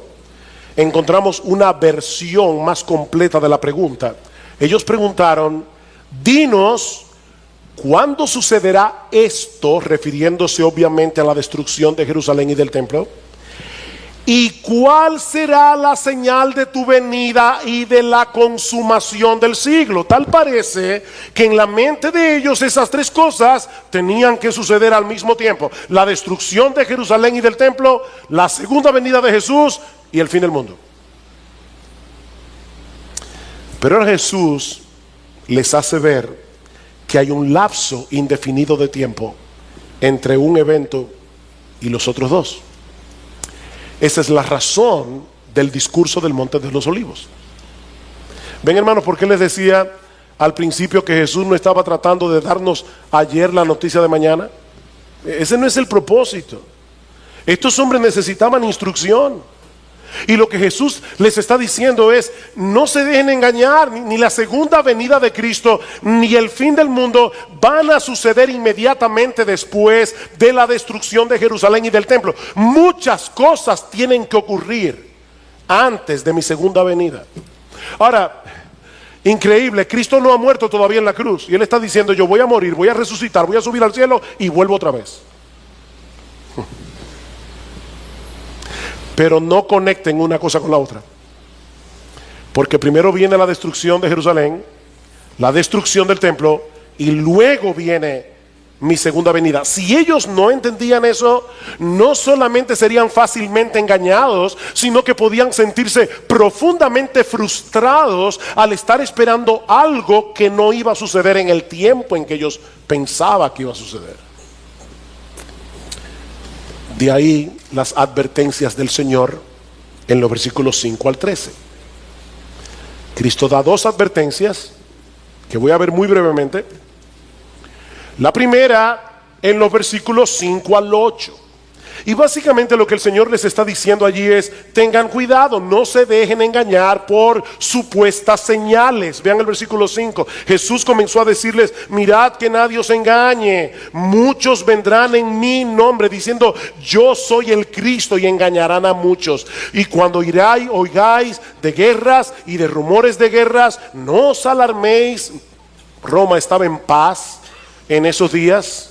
Speaker 2: encontramos una versión más completa de la pregunta. Ellos preguntaron: dinos cuándo sucederá esto, refiriéndose obviamente a la destrucción de Jerusalén y del templo. ¿Y cuál será la señal de tu venida y de la consumación del siglo? Tal parece que en la mente de ellos esas tres cosas tenían que suceder al mismo tiempo: la destrucción de Jerusalén y del templo, la segunda venida de Jesús y el fin del mundo. Pero ahora Jesús les hace ver que hay un lapso indefinido de tiempo entre un evento y los otros dos. Esa es la razón del discurso del Monte de los Olivos. Ven, hermanos, ¿por qué les decía al principio que Jesús no estaba tratando de darnos ayer la noticia de mañana? Ese no es el propósito. Estos hombres necesitaban instrucción. Y lo que Jesús les está diciendo es: no se dejen engañar, ni la segunda venida de Cristo ni el fin del mundo van a suceder inmediatamente después de la destrucción de Jerusalén y del templo. Muchas cosas tienen que ocurrir antes de mi segunda venida. Ahora, increíble, Cristo no ha muerto todavía en la cruz, y Él está diciendo: yo voy a morir, voy a resucitar, voy a subir al cielo y vuelvo otra vez. Pero no conecten una cosa con la otra. Porque primero viene la destrucción de Jerusalén, la destrucción del templo, y luego viene mi segunda venida. Si ellos no entendían eso, no solamente serían fácilmente engañados, sino que podían sentirse profundamente frustrados al estar esperando algo que no iba a suceder en el tiempo en que ellos pensaban que iba a suceder. De ahí las advertencias del Señor en los versículos 5 al 13. Cristo da dos advertencias que voy a ver muy brevemente. La primera en los versículos 5 al 8. Y básicamente lo que el Señor les está diciendo allí es: tengan cuidado, no se dejen engañar por supuestas señales. Vean el versículo 5. Jesús comenzó a decirles: mirad que nadie os engañe. Muchos vendrán en mi nombre diciendo: yo soy el Cristo, y engañarán a muchos. Y cuando oigáis de guerras y de rumores de guerras, no os alarméis. Roma estaba en paz en esos días,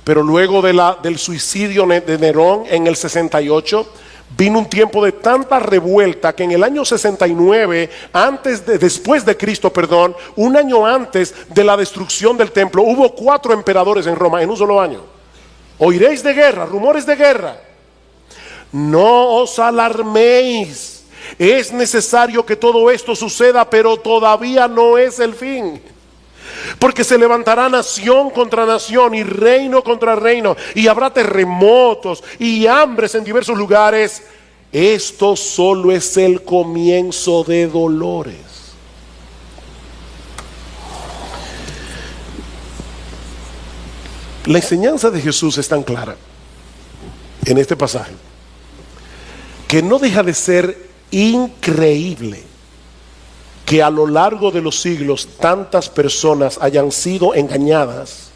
Speaker 2: pero luego del suicidio de Nerón en el 68, vino un tiempo de tanta revuelta que en el año 69, después de Cristo, un año antes de la destrucción del templo, hubo 4 emperadores en Roma en un solo año. Oiréis de guerra, rumores de guerra. No os alarméis. Es necesario que todo esto suceda, pero todavía no es el fin. Porque se levantará nación contra nación y reino contra reino, y habrá terremotos y hambres en diversos lugares. Esto solo es el comienzo de dolores. La enseñanza de Jesús es tan clara en este pasaje que no deja de ser increíble que a lo largo de los siglos tantas personas hayan sido engañadas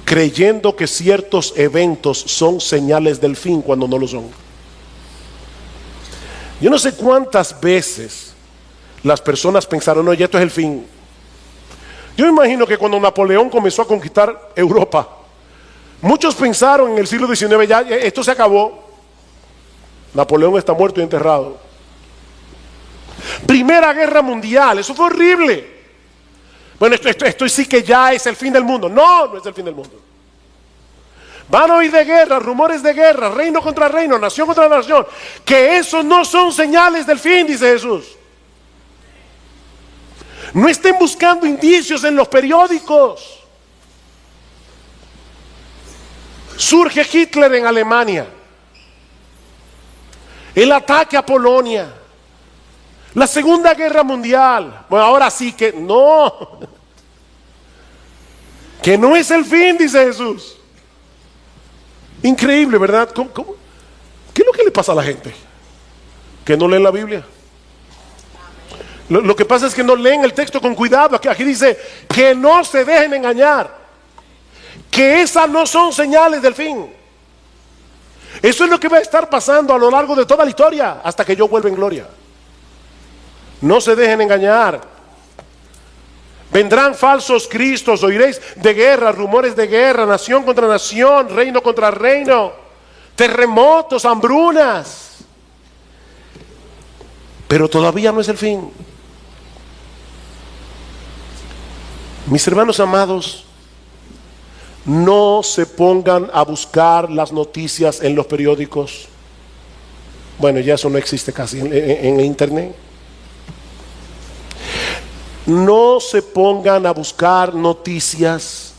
Speaker 2: creyendo que ciertos eventos son señales del fin cuando no lo son. Yo no sé cuántas veces las personas pensaron: oye, esto es el fin. Yo imagino que cuando Napoleón comenzó a conquistar Europa, muchos pensaron en el siglo XIX: ya esto se acabó, Napoleón está muerto y enterrado. Primera Guerra Mundial, eso fue horrible. Bueno, esto sí que ya es el fin del mundo. No, no es el fin del mundo. Van a oír de guerra, rumores de guerra, reino contra reino, nación contra nación. Que esos no son señales del fin, dice Jesús. No estén buscando indicios en los periódicos. Surge Hitler en Alemania, el ataque a Polonia, la Segunda Guerra Mundial. Bueno, ahora sí que no. Que no es el fin, dice Jesús. Increíble, ¿verdad? ¿Cómo? ¿Qué es lo que le pasa a la gente? Que no leen la Biblia. Lo que pasa es que no leen el texto con cuidado. Aquí dice que no se dejen engañar, que esas no son señales del fin. Eso es lo que va a estar pasando a lo largo de toda la historia hasta que yo vuelva en gloria. No se dejen engañar. Vendrán falsos cristos, oiréis de guerra, rumores de guerra, nación contra nación, reino contra reino, terremotos, hambrunas. Pero todavía no es el fin. Mis hermanos amados, no se pongan a buscar las noticias en los periódicos. Bueno, ya eso no existe casi en internet. No se pongan a buscar noticias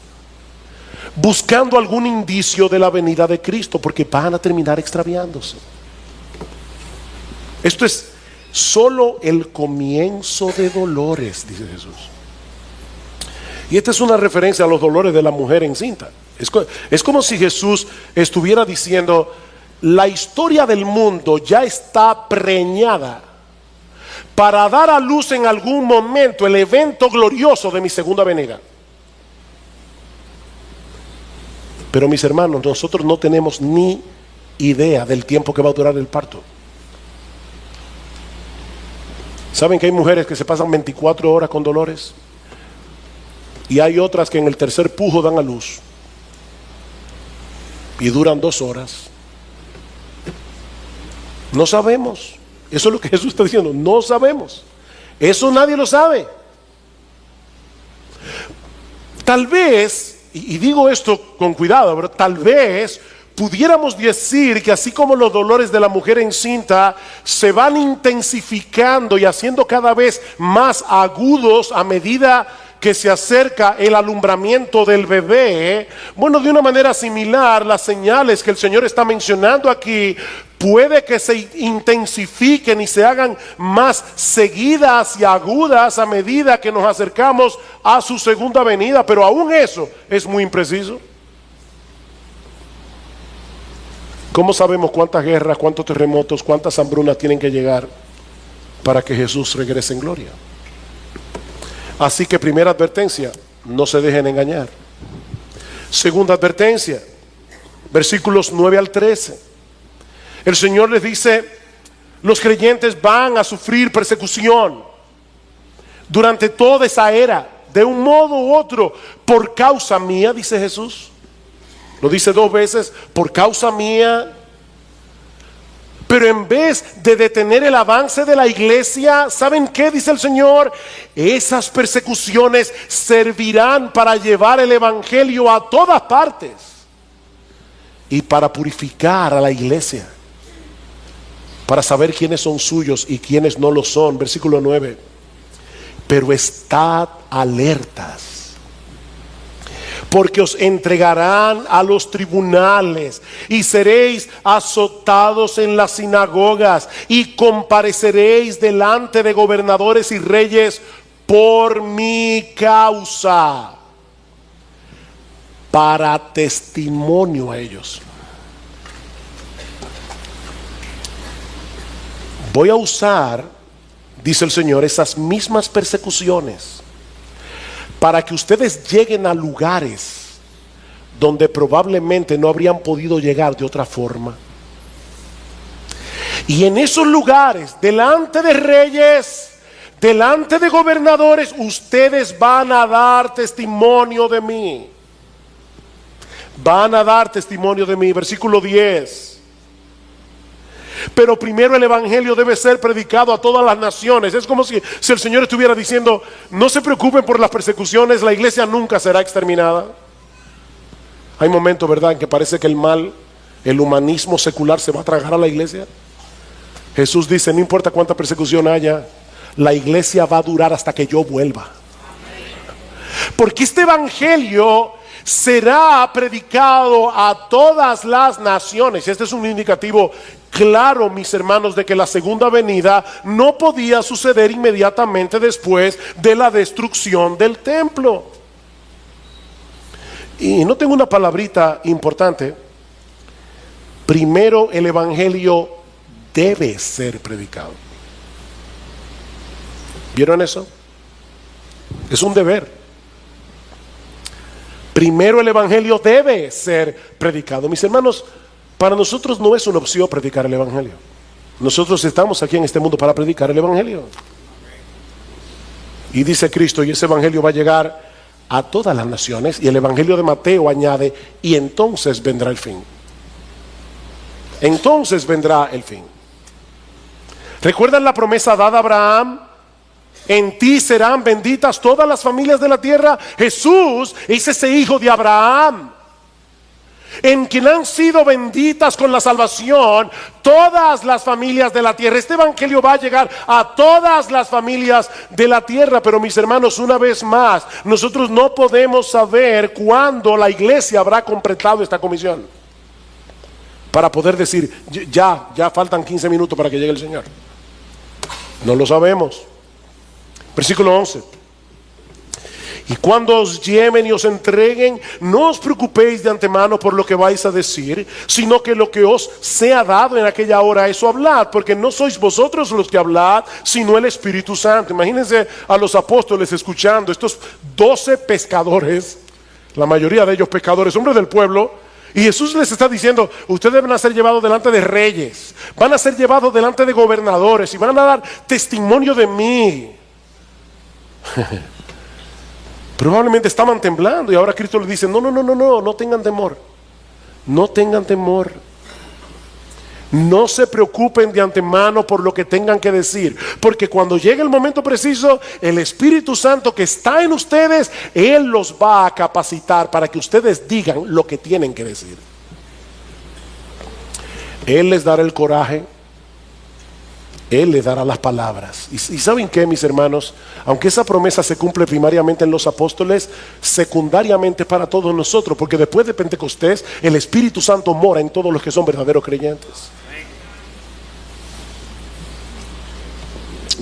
Speaker 2: buscando algún indicio de la venida de Cristo, porque van a terminar extraviándose. Esto es solo el comienzo de dolores, dice Jesús. Y esta es una referencia a los dolores de la mujer encinta. Es como si Jesús estuviera diciendo: la historia del mundo ya está preñada para dar a luz en algún momento el evento glorioso de mi segunda venida. Pero mis hermanos, nosotros no tenemos ni idea del tiempo que va a durar el parto. ¿Saben que hay mujeres que se pasan 24 horas con dolores? Y hay otras que en el tercer pujo dan a luz y duran 2 horas. No sabemos. Eso es lo que Jesús está diciendo. No sabemos. Eso nadie lo sabe. Tal vez, y digo esto con cuidado, pero tal vez pudiéramos decir que así como los dolores de la mujer encinta se van intensificando y haciendo cada vez más agudos a medida que se acerca el alumbramiento del bebé, bueno, de una manera similar, las señales que el Señor está mencionando aquí puede que se intensifiquen y se hagan más seguidas y agudas a medida que nos acercamos a su segunda venida, pero aún eso es muy impreciso. ¿Cómo sabemos cuántas guerras, cuántos terremotos, cuántas hambrunas tienen que llegar para que Jesús regrese en gloria? Así que primera advertencia, no se dejen engañar. Segunda advertencia, versículos 9 al 13. El Señor les dice, los creyentes van a sufrir persecución durante toda esa era, de un modo u otro, por causa mía, dice Jesús. Lo dice 2 veces, por causa mía. Pero en vez de detener el avance de la iglesia, ¿saben qué dice el Señor? Esas persecuciones servirán para llevar el evangelio a todas partes y para purificar a la iglesia, para saber quiénes son suyos y quiénes no lo son. Versículo 9. Pero estad alertas, porque os entregarán a los tribunales y seréis azotados en las sinagogas y compareceréis delante de gobernadores y reyes por mi causa, para testimonio a ellos. Voy a usar, dice el Señor, esas mismas persecuciones para que ustedes lleguen a lugares donde probablemente no habrían podido llegar de otra forma. Y en esos lugares, delante de reyes, delante de gobernadores, ustedes van a dar testimonio de mí. Van a dar testimonio de mí. Versículo 10. Pero primero el evangelio debe ser predicado a todas las naciones. Es como si el Señor estuviera diciendo, no se preocupen por las persecuciones, la iglesia nunca será exterminada. Hay momentos, ¿verdad?, en que parece que el mal, el humanismo secular se va a tragar a la iglesia. Jesús dice, no importa cuánta persecución haya, la iglesia va a durar hasta que yo vuelva. Porque este evangelio será predicado a todas las naciones. Este es un indicativo claro, mis hermanos, de que la segunda venida no podía suceder inmediatamente después de la destrucción del templo. Y no tengo una palabrita importante. Primero el evangelio debe ser predicado. ¿Vieron eso? Es un deber. Primero el evangelio debe ser predicado. Mis hermanos, para nosotros no es una opción predicar el evangelio. Nosotros estamos aquí en este mundo para predicar el evangelio. Y dice Cristo, y ese evangelio va a llegar a todas las naciones. Y el evangelio de Mateo añade, y entonces vendrá el fin. Entonces vendrá el fin. ¿Recuerdan la promesa dada a Abraham? En ti serán benditas todas las familias de la tierra. Jesús es ese hijo de Abraham, en quien han sido benditas con la salvación todas las familias de la tierra. Este evangelio va a llegar a todas las familias de la tierra. Pero mis hermanos, una vez más, nosotros no podemos saber cuándo la iglesia habrá completado esta comisión para poder decir, ya faltan 15 minutos para que llegue el Señor. No lo sabemos. Versículo 11. Y cuando os lleven y os entreguen, no os preocupéis de antemano por lo que vais a decir, sino que lo que os sea dado en aquella hora, eso hablad, porque no sois vosotros los que hablad, sino el Espíritu Santo. Imagínense a los apóstoles escuchando, estos 12 pescadores, la mayoría de ellos pescadores, hombres del pueblo, y Jesús les está diciendo, ustedes van a ser llevados delante de reyes, van a ser llevados delante de gobernadores y van a dar testimonio de mí. Probablemente estaban temblando y ahora Cristo les dice, no tengan temor, no tengan temor. No se preocupen de antemano por lo que tengan que decir, porque cuando llegue el momento preciso, el Espíritu Santo que está en ustedes, Él los va a capacitar para que ustedes digan lo que tienen que decir. Él les dará el coraje, Él les dará las palabras. Y ¿saben qué, mis hermanos? Aunque esa promesa se cumple primariamente en los apóstoles, secundariamente para todos nosotros, porque después de Pentecostés, el Espíritu Santo mora en todos los que son verdaderos creyentes.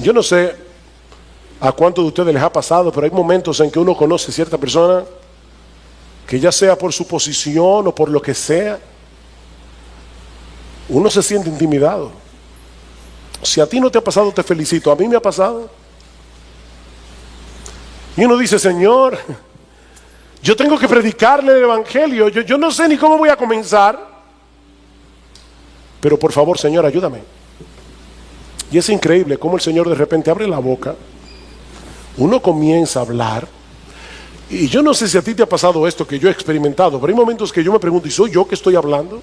Speaker 2: Yo no sé a cuántos de ustedes les ha pasado, pero hay momentos en que uno conoce a cierta persona, que ya sea por su posición o por lo que sea, uno se siente intimidado. Si a ti no te ha pasado, te felicito. A mí me ha pasado. Y uno dice: Señor, yo tengo que predicarle el evangelio. Yo no sé ni cómo voy a comenzar, pero por favor, Señor, ayúdame. Y es increíble cómo el Señor de repente abre la boca, uno comienza a hablar. Y yo no sé si a ti te ha pasado esto que yo he experimentado, pero hay momentos que yo me pregunto: ¿y soy yo que estoy hablando?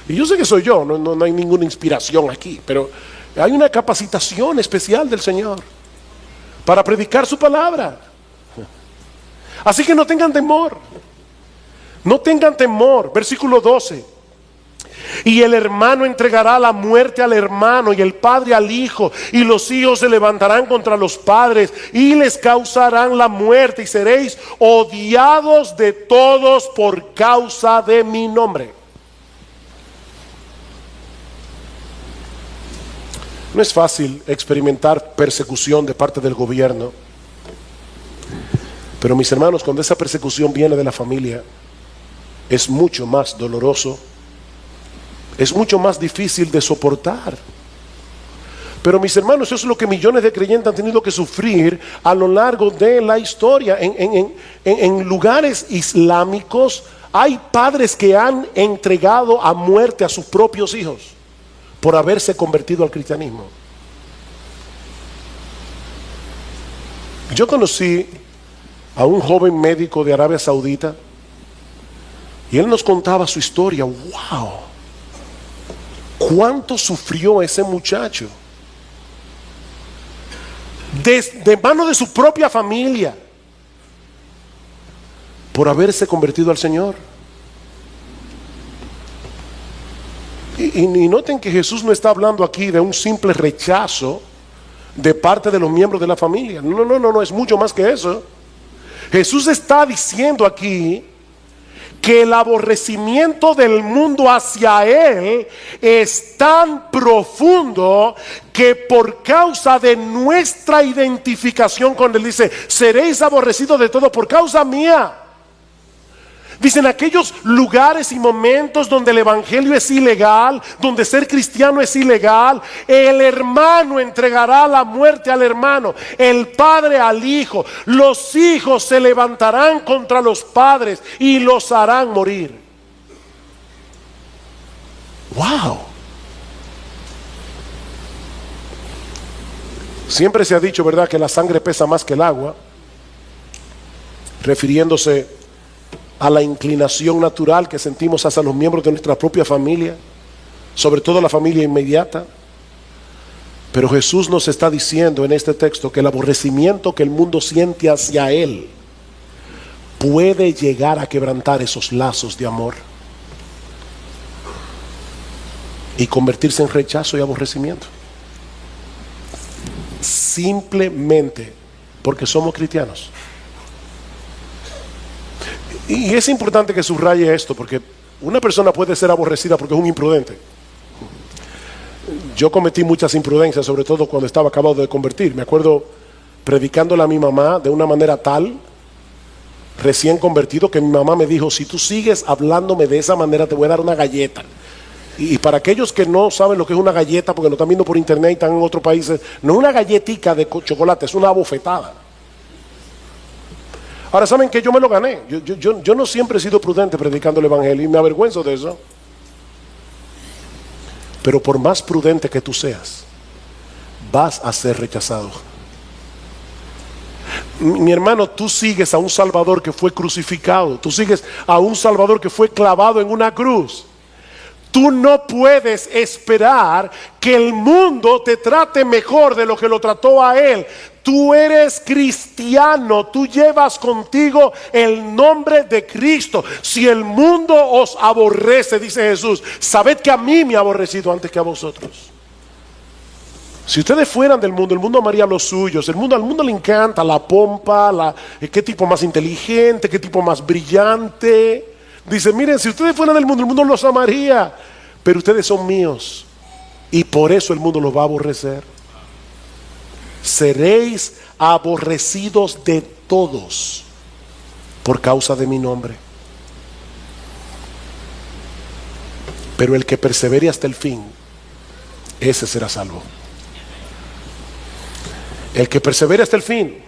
Speaker 2: Y yo sé que soy yo, no hay ninguna inspiración aquí, pero hay una capacitación especial del Señor para predicar su palabra. Así que no tengan temor. No tengan temor. Versículo 12. Y el hermano entregará la muerte al hermano, y el padre al hijo, y los hijos se levantarán contra los padres y les causarán la muerte, y seréis odiados de todos por causa de mi nombre. No es fácil experimentar persecución de parte del gobierno, pero mis hermanos, cuando esa persecución viene de la familia, es mucho más doloroso, es mucho más difícil de soportar. Pero mis hermanos, eso es lo que millones de creyentes han tenido que sufrir a lo largo de la historia. En lugares islámicos hay padres que han entregado a muerte a sus propios hijos por haberse convertido al cristianismo. Yo conocí a un joven médico de Arabia Saudita y él nos contaba su historia. ¡Wow! ¿Cuánto sufrió ese muchacho? De mano de su propia familia por haberse convertido al Señor. Y noten que Jesús no está hablando aquí de un simple rechazo de parte de los miembros de la familia. No, es mucho más que eso. Jesús está diciendo aquí que el aborrecimiento del mundo hacia Él es tan profundo que por causa de nuestra identificación con Él, dice: seréis aborrecidos de todo por causa mía. Dicen aquellos lugares y momentos donde el evangelio es ilegal, donde ser cristiano es ilegal, el hermano entregará la muerte al hermano, el padre al hijo, los hijos se levantarán contra los padres y los harán morir. ¡Wow! Siempre se ha dicho, ¿verdad?, que la sangre pesa más que el agua, refiriéndose a la inclinación natural que sentimos hacia los miembros de nuestra propia familia, sobre todo la familia inmediata. Pero Jesús nos está diciendo en este texto que el aborrecimiento que el mundo siente hacia Él puede llegar a quebrantar esos lazos de amor y convertirse en rechazo y aborrecimiento, simplemente porque somos cristianos. Y es importante que subraye esto, porque una persona puede ser aborrecida porque es un imprudente. Yo cometí muchas imprudencias, sobre todo cuando estaba acabado de convertir. Me acuerdo predicándole a mi mamá de una manera tal, recién convertido, que mi mamá me dijo: si tú sigues hablándome de esa manera, te voy a dar una galleta. Y para aquellos que no saben lo que es una galleta, porque lo están viendo por internet y están en otros países, no es una galletica de chocolate, es una bofetada. Ahora, ¿saben que yo me lo gané? Yo no siempre he sido prudente predicando el evangelio y me avergüenzo de eso. Pero por más prudente que tú seas, vas a ser rechazado. Mi hermano, tú sigues a un Salvador que fue crucificado. Tú sigues a un Salvador que fue clavado en una cruz. Tú no puedes esperar que el mundo te trate mejor de lo que lo trató a él. Tú eres cristiano, tú llevas contigo el nombre de Cristo. Si el mundo os aborrece, dice Jesús, sabed que a mí me ha aborrecido antes que a vosotros. Si ustedes fueran del mundo, el mundo amaría los suyos. Al mundo le encanta la pompa, qué tipo más inteligente, qué tipo más brillante. Dice, miren, si ustedes fueran del mundo, el mundo los amaría, pero ustedes son míos y por eso el mundo los va a aborrecer. Seréis aborrecidos de todos por causa de mi nombre, pero el que persevere hasta el fin, ese será salvo. El que persevere hasta el fin.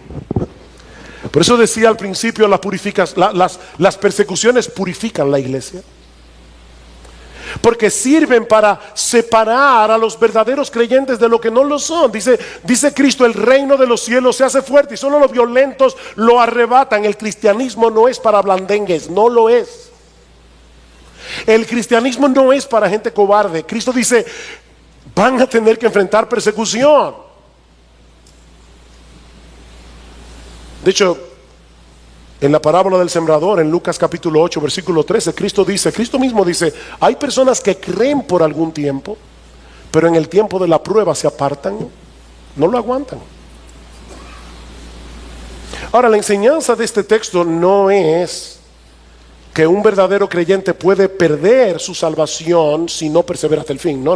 Speaker 2: Por eso decía al principio, las persecuciones purifican la iglesia, porque sirven para separar a los verdaderos creyentes de lo que no lo son. Dice Cristo, el reino de los cielos se hace fuerte y solo los violentos lo arrebatan. El cristianismo no es para blandengues, no lo es. El cristianismo no es para gente cobarde. Cristo dice, van a tener que enfrentar persecución. De hecho, en la parábola del sembrador, en Lucas capítulo 8, versículo 13, Cristo mismo dice, hay personas que creen por algún tiempo, pero en el tiempo de la prueba se apartan, no lo aguantan. Ahora, la enseñanza de este texto no es que un verdadero creyente puede perder su salvación si no persevera hasta el fin. No.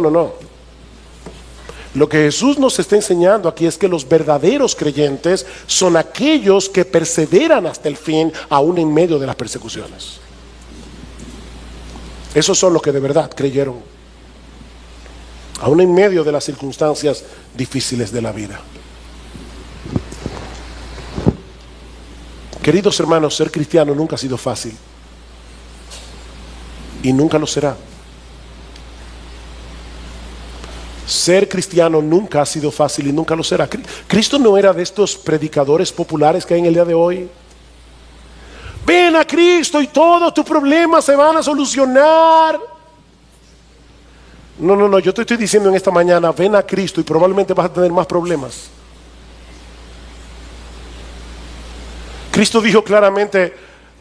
Speaker 2: Lo que Jesús nos está enseñando aquí es que los verdaderos creyentes son aquellos que perseveran hasta el fin, aún en medio de las persecuciones. Esos son los que de verdad creyeron, aún en medio de las circunstancias difíciles de la vida. Queridos hermanos, ser cristiano nunca ha sido fácil y nunca lo será. Ser cristiano nunca ha sido fácil y nunca lo será. Cristo no era de estos predicadores populares que hay en el día de hoy. Ven a Cristo y todos tus problemas se van a solucionar. No, yo te estoy diciendo en esta mañana, ven a Cristo y probablemente vas a tener más problemas. Cristo dijo claramente,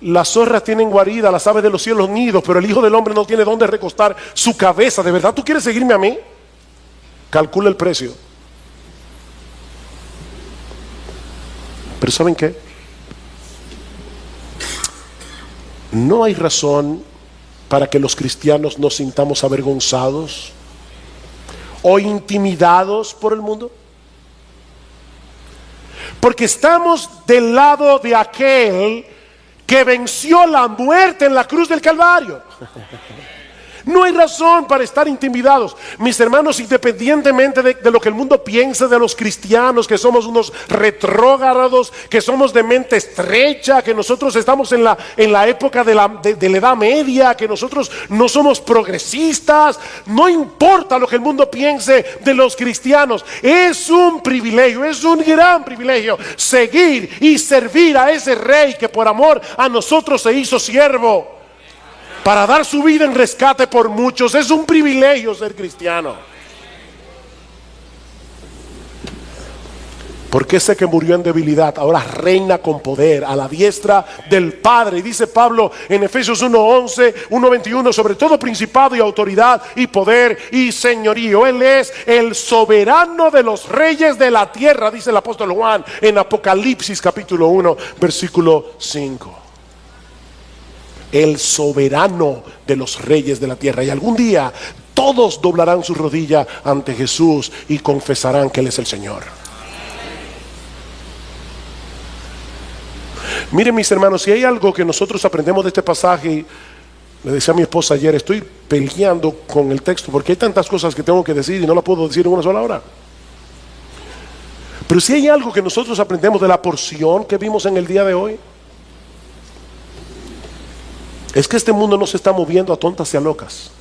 Speaker 2: las zorras tienen guarida, las aves de los cielos nidos, pero el Hijo del Hombre no tiene dónde recostar su cabeza. ¿De verdad tú quieres seguirme a mí? Calcula el precio. Pero ¿saben qué? No hay razón para que los cristianos nos sintamos avergonzados o intimidados por el mundo, porque estamos del lado de aquel que venció la muerte en la cruz del Calvario. No hay razón para estar intimidados. Mis hermanos, independientemente de lo que el mundo piense de los cristianos, que somos unos retrógrados, que somos de mente estrecha, que nosotros estamos en la época de la Edad Media, que nosotros no somos progresistas, no importa lo que el mundo piense de los cristianos. Es un privilegio, es un gran privilegio seguir y servir a ese rey que por amor a nosotros se hizo siervo, para dar su vida en rescate por muchos. Es un privilegio ser cristiano. Porque ese que murió en debilidad ahora reina con poder a la diestra del Padre. Y dice Pablo en Efesios 1:11, 1:21, sobre todo principado y autoridad y poder y señorío. Él es el soberano de los reyes de la tierra, dice el apóstol Juan en Apocalipsis capítulo 1, versículo 5. El soberano de los reyes de la tierra. Y algún día todos doblarán su rodilla ante Jesús y confesarán que Él es el Señor. Miren, mis hermanos, si hay algo que nosotros aprendemos de este pasaje, le decía a mi esposa ayer, estoy peleando con el texto porque hay tantas cosas que tengo que decir y no las puedo decir en una sola hora. Pero si hay algo que nosotros aprendemos de la porción que vimos en el día de hoy, es que este mundo no se está moviendo a tontas y a locas.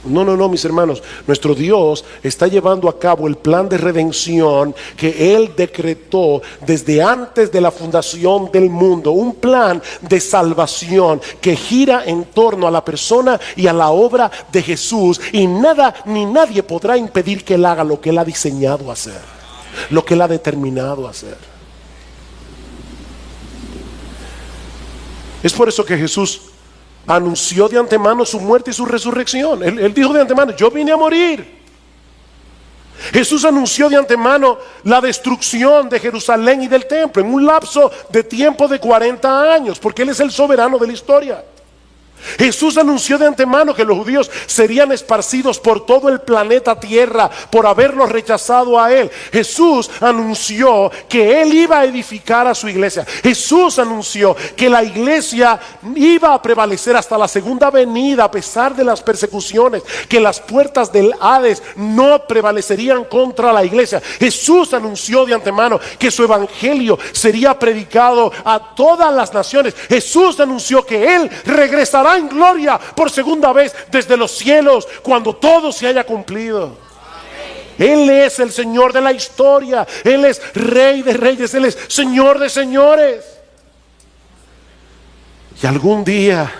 Speaker 2: No, mis hermanos. Nuestro Dios está llevando a cabo el plan de redención que Él decretó desde antes de la fundación del mundo. Un plan de salvación que gira en torno a la persona y a la obra de Jesús. Y nada ni nadie podrá impedir que Él haga lo que Él ha diseñado hacer, lo que Él ha determinado hacer. Es por eso que Jesús anunció de antemano su muerte y su resurrección. Él dijo de antemano: yo vine a morir. Jesús anunció de antemano la destrucción de Jerusalén y del templo en un lapso de tiempo de 40 años, porque Él es el soberano de la historia. Jesús anunció de antemano que los judíos serían esparcidos por todo el planeta Tierra por haberlos rechazado a Él. Jesús anunció que Él iba a edificar a su iglesia. Jesús anunció que la iglesia iba a prevalecer hasta la segunda venida a pesar de las persecuciones, que las puertas del Hades no prevalecerían contra la iglesia. Jesús anunció de antemano que su evangelio sería predicado a todas las naciones. Jesús anunció que Él regresará en gloria por segunda vez desde los cielos cuando todo se haya cumplido. Él es el Señor de la historia. Él es Rey de reyes. Él es Señor de señores. Y algún día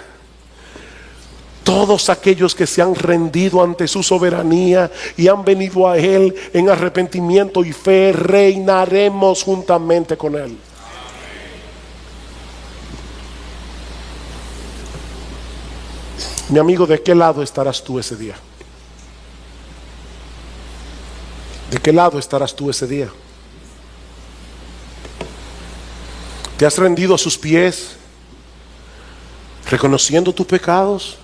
Speaker 2: todos aquellos que se han rendido ante su soberanía y han venido a Él en arrepentimiento y fe, reinaremos juntamente con Él. Mi amigo, ¿de qué lado estarás tú ese día? ¿De qué lado estarás tú ese día? ¿Te has rendido a sus pies, reconociendo tus pecados,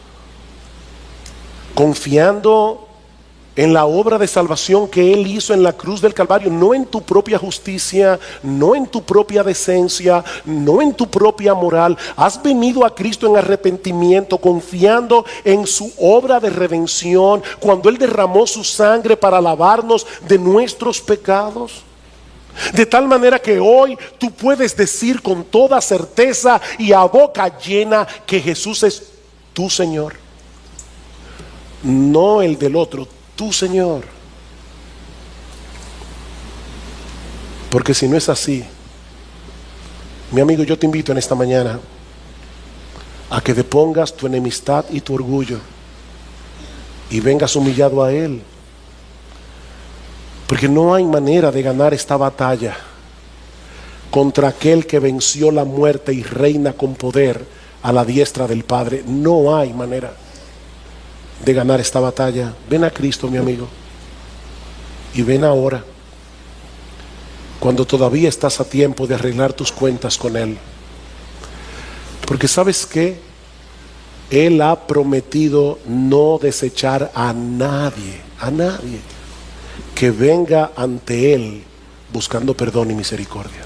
Speaker 2: confiando en la obra de salvación que Él hizo en la cruz del Calvario? No en tu propia justicia, no en tu propia decencia, no en tu propia moral. Has venido a Cristo en arrepentimiento, confiando en su obra de redención, cuando Él derramó su sangre para lavarnos de nuestros pecados. De tal manera que hoy tú puedes decir con toda certeza y a boca llena que Jesús es tu Señor, no el del otro, tu Señor. Porque si no es así, mi amigo, yo te invito en esta mañana a que depongas tu enemistad y tu orgullo y vengas humillado a Él. Porque no hay manera de ganar esta batalla contra aquel que venció la muerte y reina con poder a la diestra del Padre. No hay manera de ganar esta batalla. Ven a Cristo, mi amigo, y ven ahora, cuando todavía estás a tiempo de arreglar tus cuentas con Él. Porque ¿sabes qué? Él ha prometido no desechar a nadie que venga ante Él buscando perdón y misericordia.